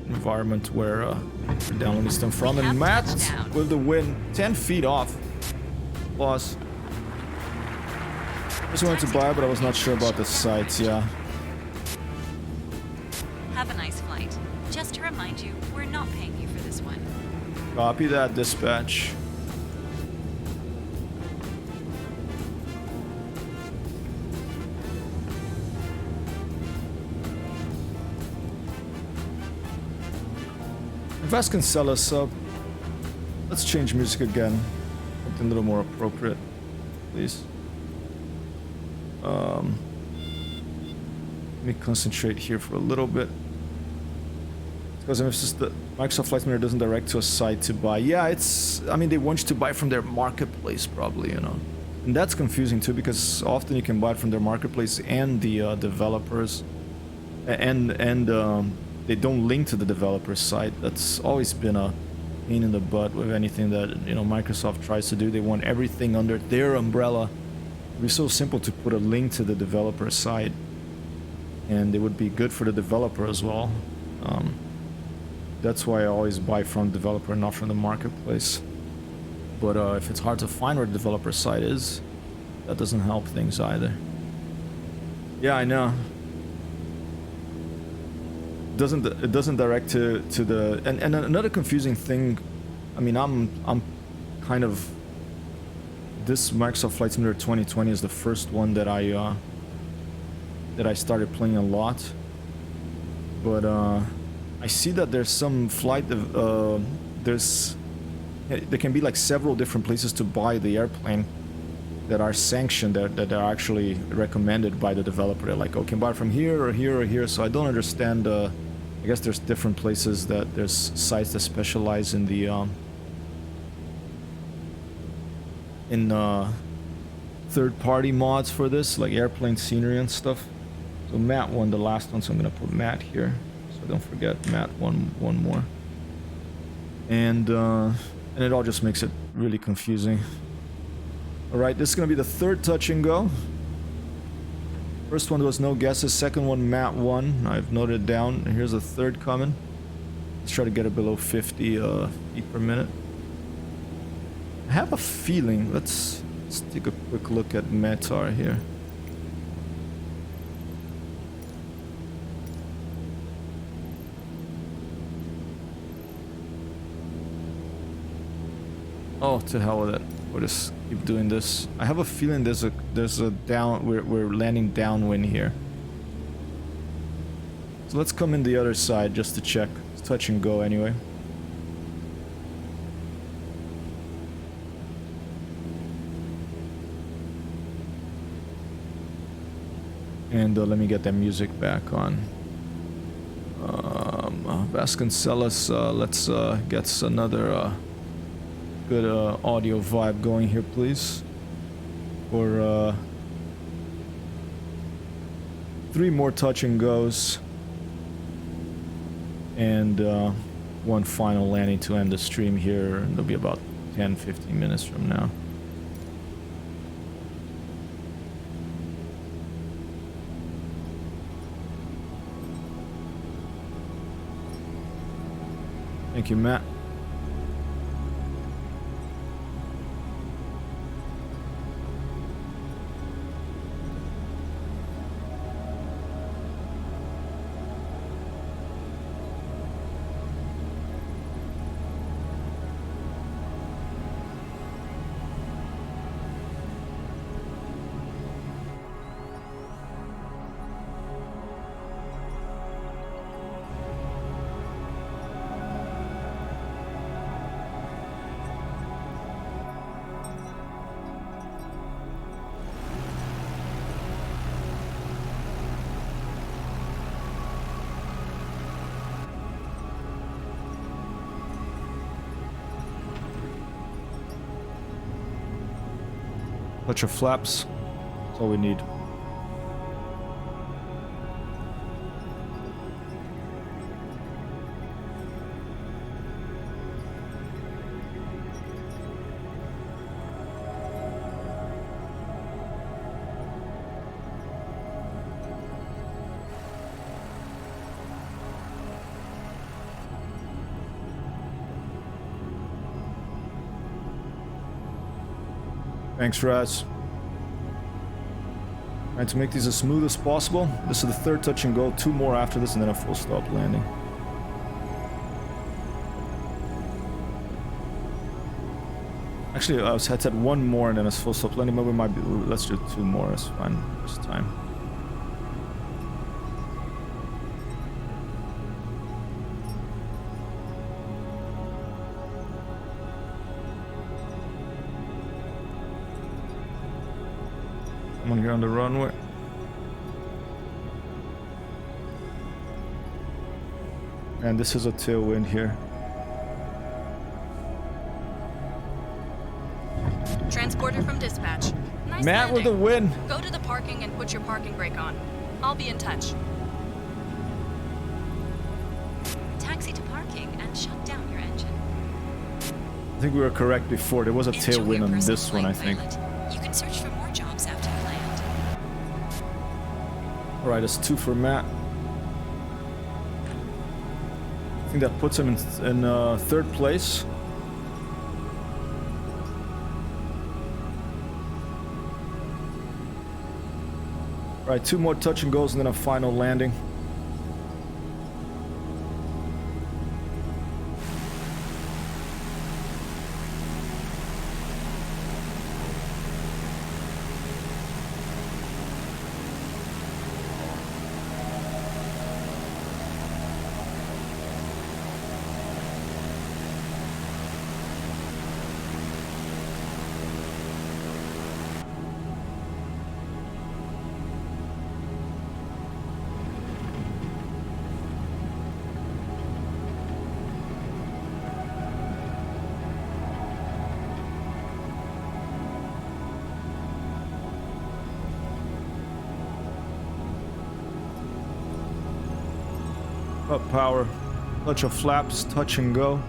environment where you're downloading stuff from. And Matt with the win, 10 feet off. Plus, I just wanted to buy, but I was not sure about the sites. Yeah. Have a nice flight. Just to remind you, we're not paying you for this one. Copy that, dispatch. Vas can sell us up. Let's change music again. Something a little more appropriate, please. Let me concentrate here for a little bit. Because if it's just the Microsoft Flight Simulator doesn't direct to a site to buy. Yeah, I mean, they want you to buy from their marketplace, probably, you know. And that's confusing too, because often you can buy it from their marketplace and the developers. They don't link to the developer site. That's always been a pain in the butt with anything that, you know, Microsoft tries to do. They want everything under their umbrella. It'd be so simple to put a link to the developer site, and it would be good for the developer as well. That's why I always buy from the developer and not from the marketplace. But if it's hard to find where the developer site is, that doesn't help things either. Yeah, I know. It doesn't direct to the and another confusing thing. I mean, I'm kind of, this Microsoft Flight Simulator 2020 is the first one that I started playing a lot, but I see that there's some flight there can be like several different places to buy the airplane that are sanctioned, that are actually recommended by the developer. They're like, oh, can buy it from here or here or here. So I don't understand. I guess there's different places there's sites that specialize in the third-party mods for this, like airplane scenery and stuff. So Matt won the last one, so I'm gonna put Matt here, so don't forget Matt won one more. And it all just makes it really confusing. Alright, this is gonna be the third touch and go. First one was no guesses, second one Matt won. I've noted it down. And here's a third coming. Let's try to get it below 50 feet per minute. I have a feeling, let's Let's take a quick look at Metar here. Oh, to hell with it. We'll just keep doing this. I have a feeling there's a down. We're landing downwind here. So let's come in the other side just to check. It's touch and go anyway. And let me get that music back on. Vasconcelos, let's get another good audio vibe going here, please. For 3 more touch and goes. And one final landing to end the stream here. It'll be about 10-15 minutes from now. Thank you, Matt. Touch of flaps. That's all we need. Thanks, Raz. Trying to make these as smooth as possible. This is the 3rd touch and go. 2 more after this, and then a full stop landing. Actually, I had said 1 more and then a full stop landing. Maybe we might be. Let's do 2 more. That's fine this time. Come on, here on the runway. And this is a tailwind here. Transporter from dispatch. Nice Matt with the landing. win. Go to the parking and put your parking brake on. I'll be in touch. Taxi to parking and shut down your engine. I think we were correct before. There was a Enjoy tailwind your on personal this one, I flight, think. pilot. You can search for more jobs after you land. Alright, that's 2 for Matt. I think that puts him in 3rd place. Alright, 2 more touch and goes and then a final landing. Up power, touch of flaps, touch and go.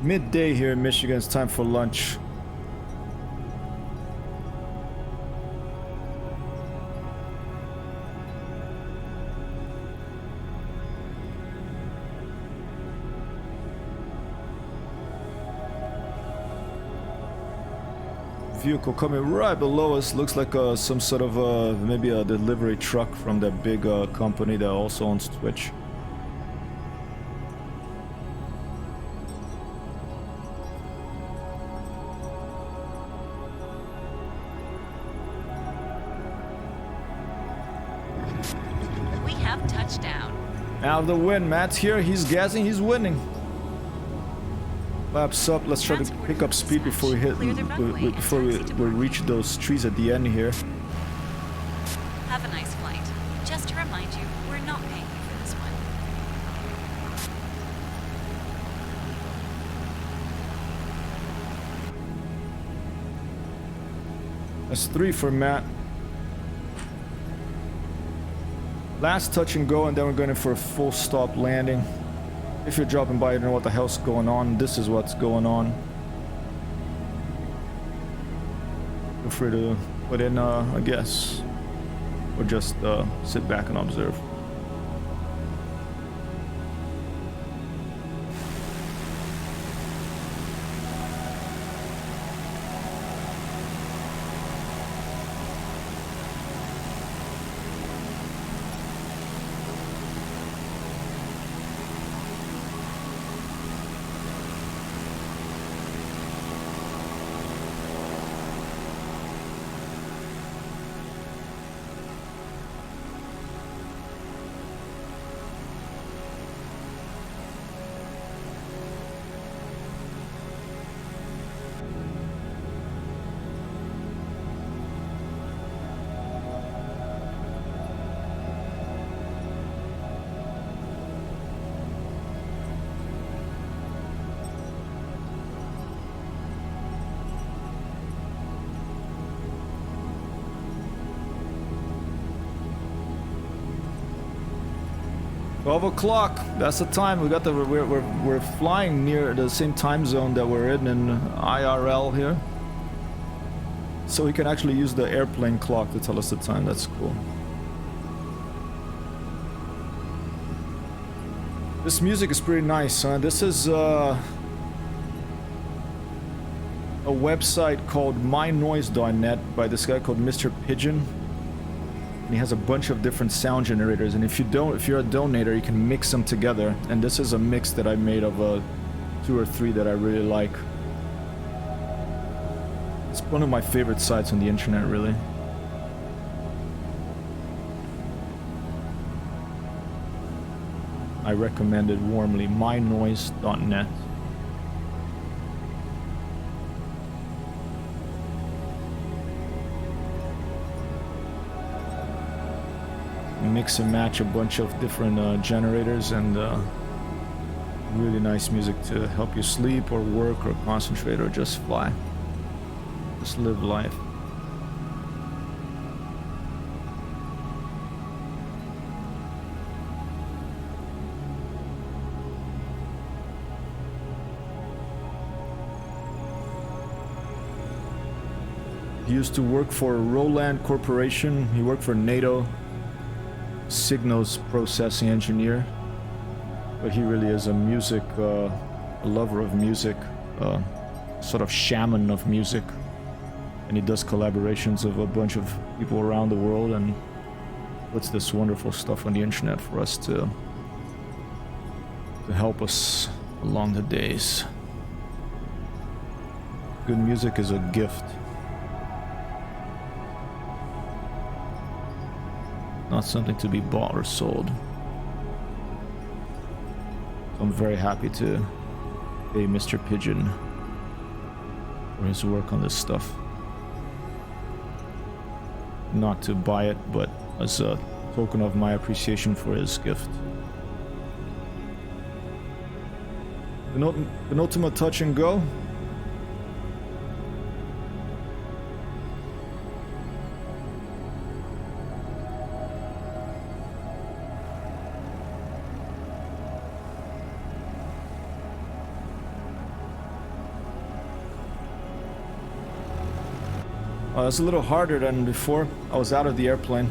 Midday here in Michigan, it's time for lunch. vehicle coming right below us. Looks like some sort of maybe a delivery truck from that big company that also owns Twitch. We have touchdown. Out of the win, Matt's here. He's gassing. He's winning. Laps up. Let's try to pick up speed before we hit. Before we reach those trees at the end here. Have a nice flight. Just to remind you, we're not paying you for this one. That's 3 for Matt. Last touch and go, and then we're going for a full stop landing. If you're dropping by, you don't know what the hell's going on. This is what's going on. Feel free to put in a guess, or just sit back and observe. O'clock. That's the time. We got the we're flying near the same time zone that we're in IRL here, so we can actually use the airplane clock to tell us the time. That's cool. This music is pretty nice, huh? This is a website called mynoise.net by this guy called Mr. Pigeon. And he has a bunch of different sound generators, and if you're a donator, you can mix them together. And this is a mix that I made of 2 or 3 that I really like. It's one of my favorite sites on the internet, really. I recommend it warmly. mynoise.net. Mix and match a bunch of different generators, and really nice music to help you sleep or work or concentrate or just fly. Just live life. He used to work for Roland Corporation. He worked for NATO. Signals processing engineer, but he really is a music, a lover of music, sort of shaman of music, and he does collaborations of a bunch of people around the world and puts this wonderful stuff on the internet for us to help us along the days. Good music is a gift. Not something to be bought or sold. So I'm very happy to pay Mr. Pigeon for his work on this stuff. Not to buy it, but as a token of my appreciation for his gift. Penultimate touch and go. It's a little harder than before. I was out of the airplane.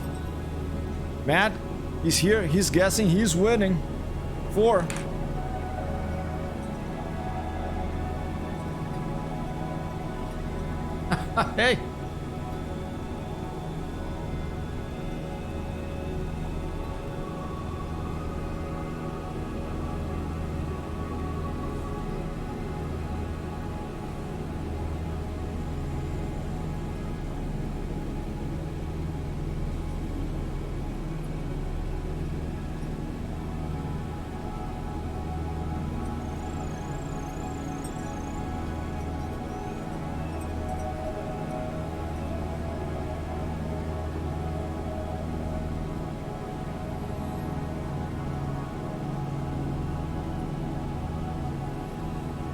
Matt, he's here. He's guessing. He's winning. 4. Hey!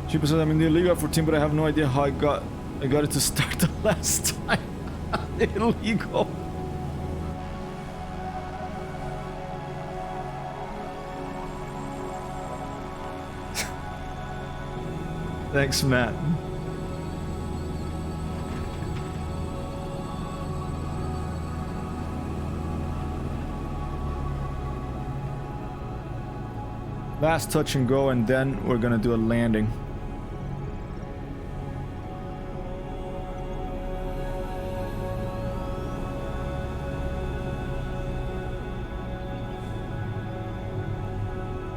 Cheaper said I'm in the illegal 14, but I have no idea how I got it to start the last time. Illegal. Thanks, Matt. Last touch and go, and then we're gonna do a landing.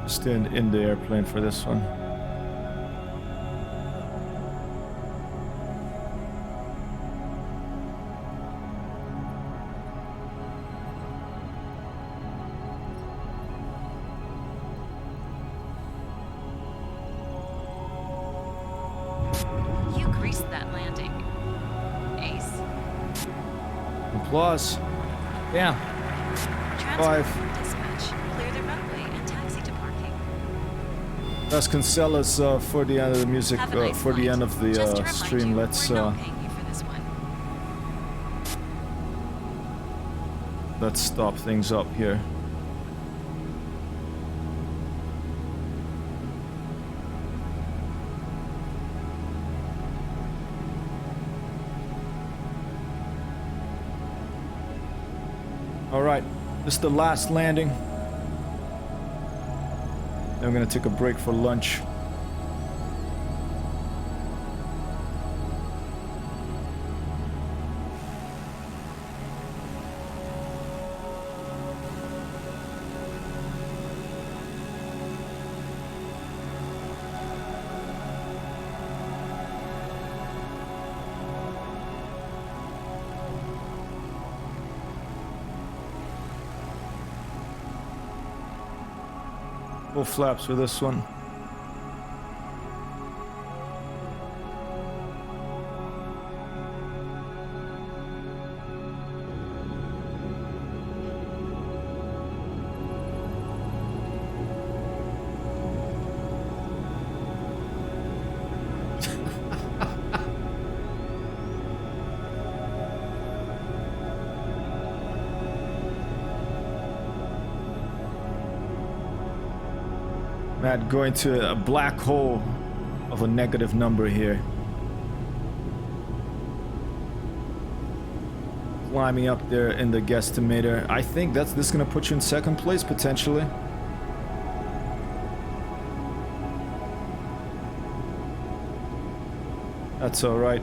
Stand in the airplane for this one. You greased that landing. Ace. Applause. Damn. Transfer from dispatch. Clear the runway and taxi to parking. That's Cancella's for the end of the music, Have a nice for the flight. end of the Just to remind stream. you, Let's we're not paying you for this one. let's stop things up here. All right, this is the last landing. Then we're gonna take a break for lunch. Full flaps for this one. Matt, going to a black hole of a negative number here. Climbing up there in the guesstimator. I think this is gonna put you in second place potentially. That's all right.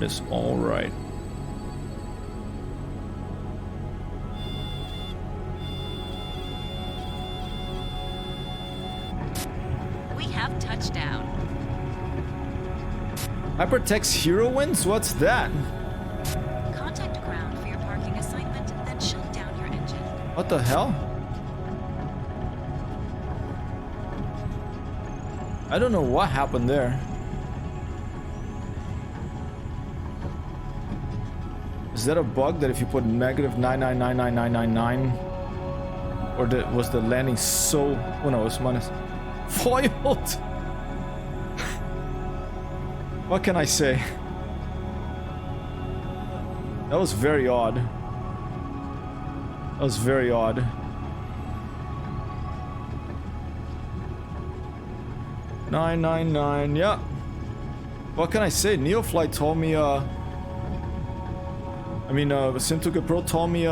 It's all right. We have touchdown. HyperTextHero wins? What's that? Contact ground for your parking assignment, then shut down your engine. What the hell? I don't know what happened there. Is that a bug that if you put negative 9999999 or was the landing so... Oh no, it's minus... Foiled! What can I say? That was very odd. That was very odd. Nine, yeah. What can I say? Neofly told me, Sim2Pro told me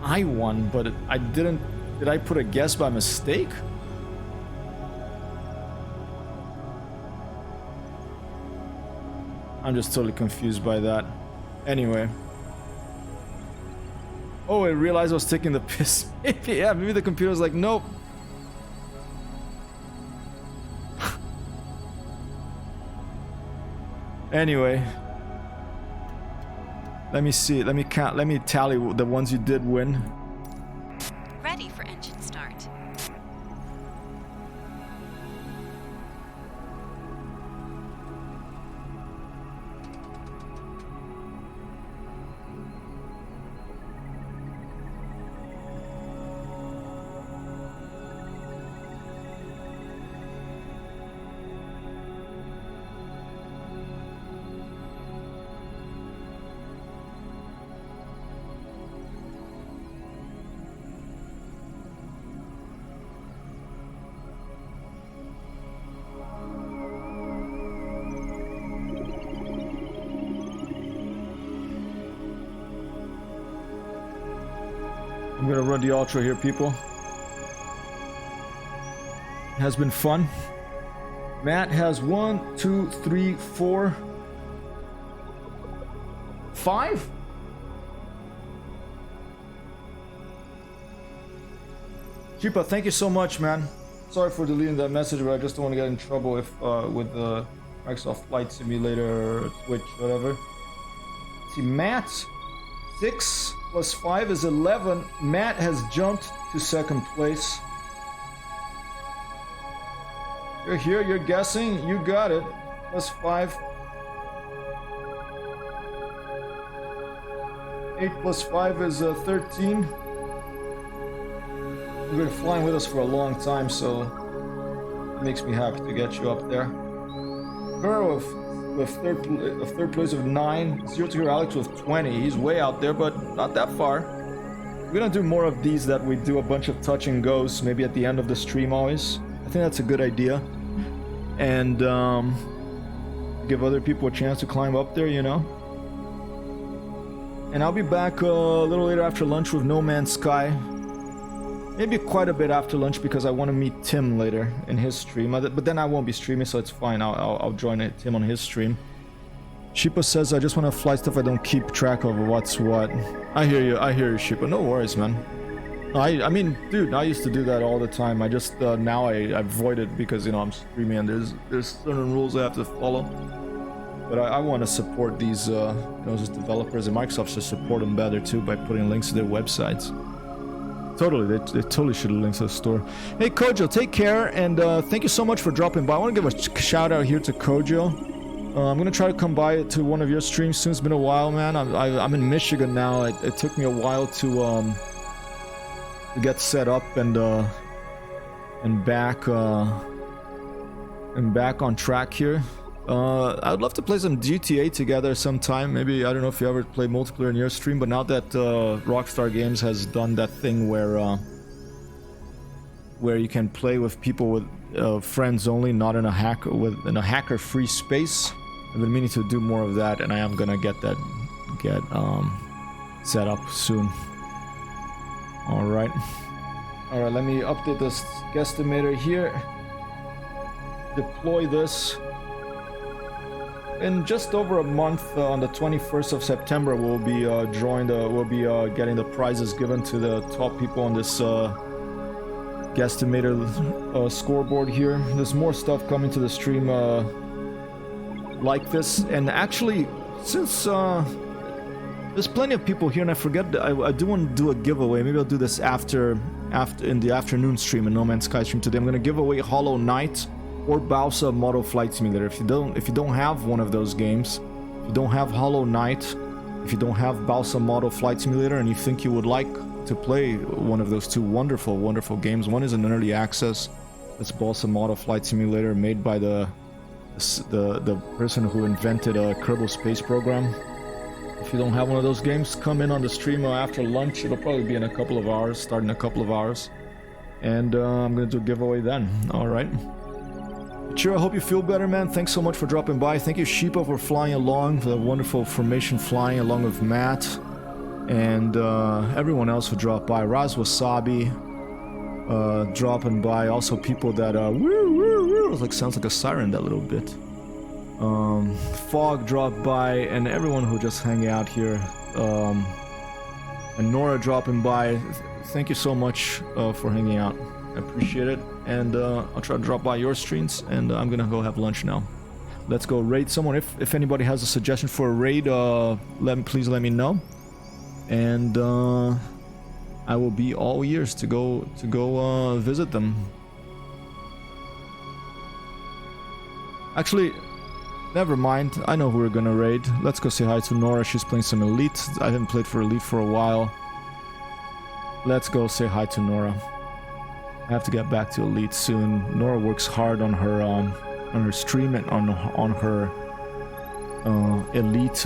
I won, but I didn't. Did I put a guess by mistake? I'm just totally confused by that. Anyway. Oh, I realized I was taking the piss. Maybe, yeah, maybe the computer was like, nope. Anyway. Let me see. Let me count. Let me tally the ones you did win. Ready for engine start. I'm gonna run the ultra here, people. It has been fun. Matt has 1, 2, 3, 4, 5? Chipa, thank you so much, man. Sorry for deleting that message, but I just don't want to get in trouble if with the Microsoft Flight Simulator, Twitch, whatever. See, Matt, 6 plus 5 is 11. Matt has jumped to second place. You're here, you're guessing, you got it. Plus 5. 8 plus 5 is 13. You've been flying with us for a long time, so it makes me happy to get you up there. Burrow with third place of 9. 0 to Hero Alex with 20. He's way out there, but not that far. We're gonna do more of these that we do a bunch of touch and goes, maybe at the end of the stream always. I think that's a good idea. And give other people a chance to climb up there, you know. And I'll be back a little later after lunch with No Man's Sky. Maybe quite a bit after lunch because I want to meet Tim later in his stream. But then I won't be streaming, so it's fine. I'll join Tim on his stream. Sheepa says, I just want to fly stuff I don't keep track of what's what. I hear you, Sheepa. No worries, man. I mean, dude, I used to do that all the time. I just, now I avoid it because, you know, I'm streaming and there's certain rules I have to follow. But I want to support these, you know, these developers, and Microsoft should support them better too by putting links to their websites. Totally, they totally should have links to the store. Hey Kojo, take care, and thank you so much for dropping by. I want to give a shout out here to Kojo. I'm gonna try to come by to one of your streams soon. It's been a while, man. I'm in Michigan now. It took me a while to get set up and back on track here. I'd love to play some GTA together sometime. Maybe, I don't know if you ever play multiplayer in your stream, but now that Rockstar Games has done that thing where you can play with people with friends only, not in a hacker-free space. I've been meaning to do more of that, and I am gonna get set up soon. All right, let me update this guesstimator here. Deploy this. In just over a month, on the 21st of September, we'll be getting the prizes given to the top people on this guesstimator scoreboard here. There's more stuff coming to the stream like this, and actually, since there's plenty of people here, and I forget, I do want to do a giveaway. Maybe I'll do this after in the afternoon stream in No Man's Sky stream today. I'm gonna give away Hollow Knight or Bausa Model Flight Simulator. If you don't have one of those games, if you don't have Hollow Knight, if you don't have Bausa Model Flight Simulator, and you think you would like to play one of those two wonderful games, one is an early access. It's Bausa Model Flight Simulator, made by the person who invented a Kerbal Space Program. If you don't have one of those games, come in on the stream after lunch. It'll probably be in a couple of hours, starting a couple of hours, and I'm gonna do a giveaway then. All right. Sure, I hope you feel better, man. Thanks so much for dropping by. Thank you, Sheepa, for flying along, for the wonderful formation flying along with Matt. and everyone else who dropped by. Raz Wasabi dropping by. Also people that like sounds like a siren that little bit. Fog dropped by, and everyone who just hang out here. And Nora dropping by. Thank you so much for hanging out. I appreciate it. And I'll try to drop by your streams, and I'm gonna go have lunch now. Let's go raid someone. If anybody has a suggestion for a raid, please let me know. And I will be all ears to go visit them. Actually, never mind. I know who we're gonna raid. Let's go say hi to Nora. She's playing some Elite. I haven't played for Elite for a while. Let's go say hi to Nora. I have to get back to Elite soon. Nora works hard on her stream and on her Elite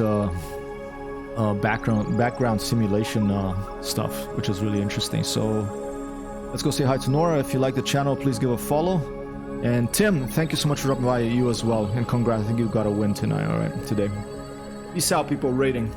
background simulation stuff, which is really interesting. So let's go say hi to Nora. If you like the channel, please give a follow. And Tim, thank you so much for dropping by, you as well. And congrats, I think you got a win tonight, alright, today. Peace out, people. Rating.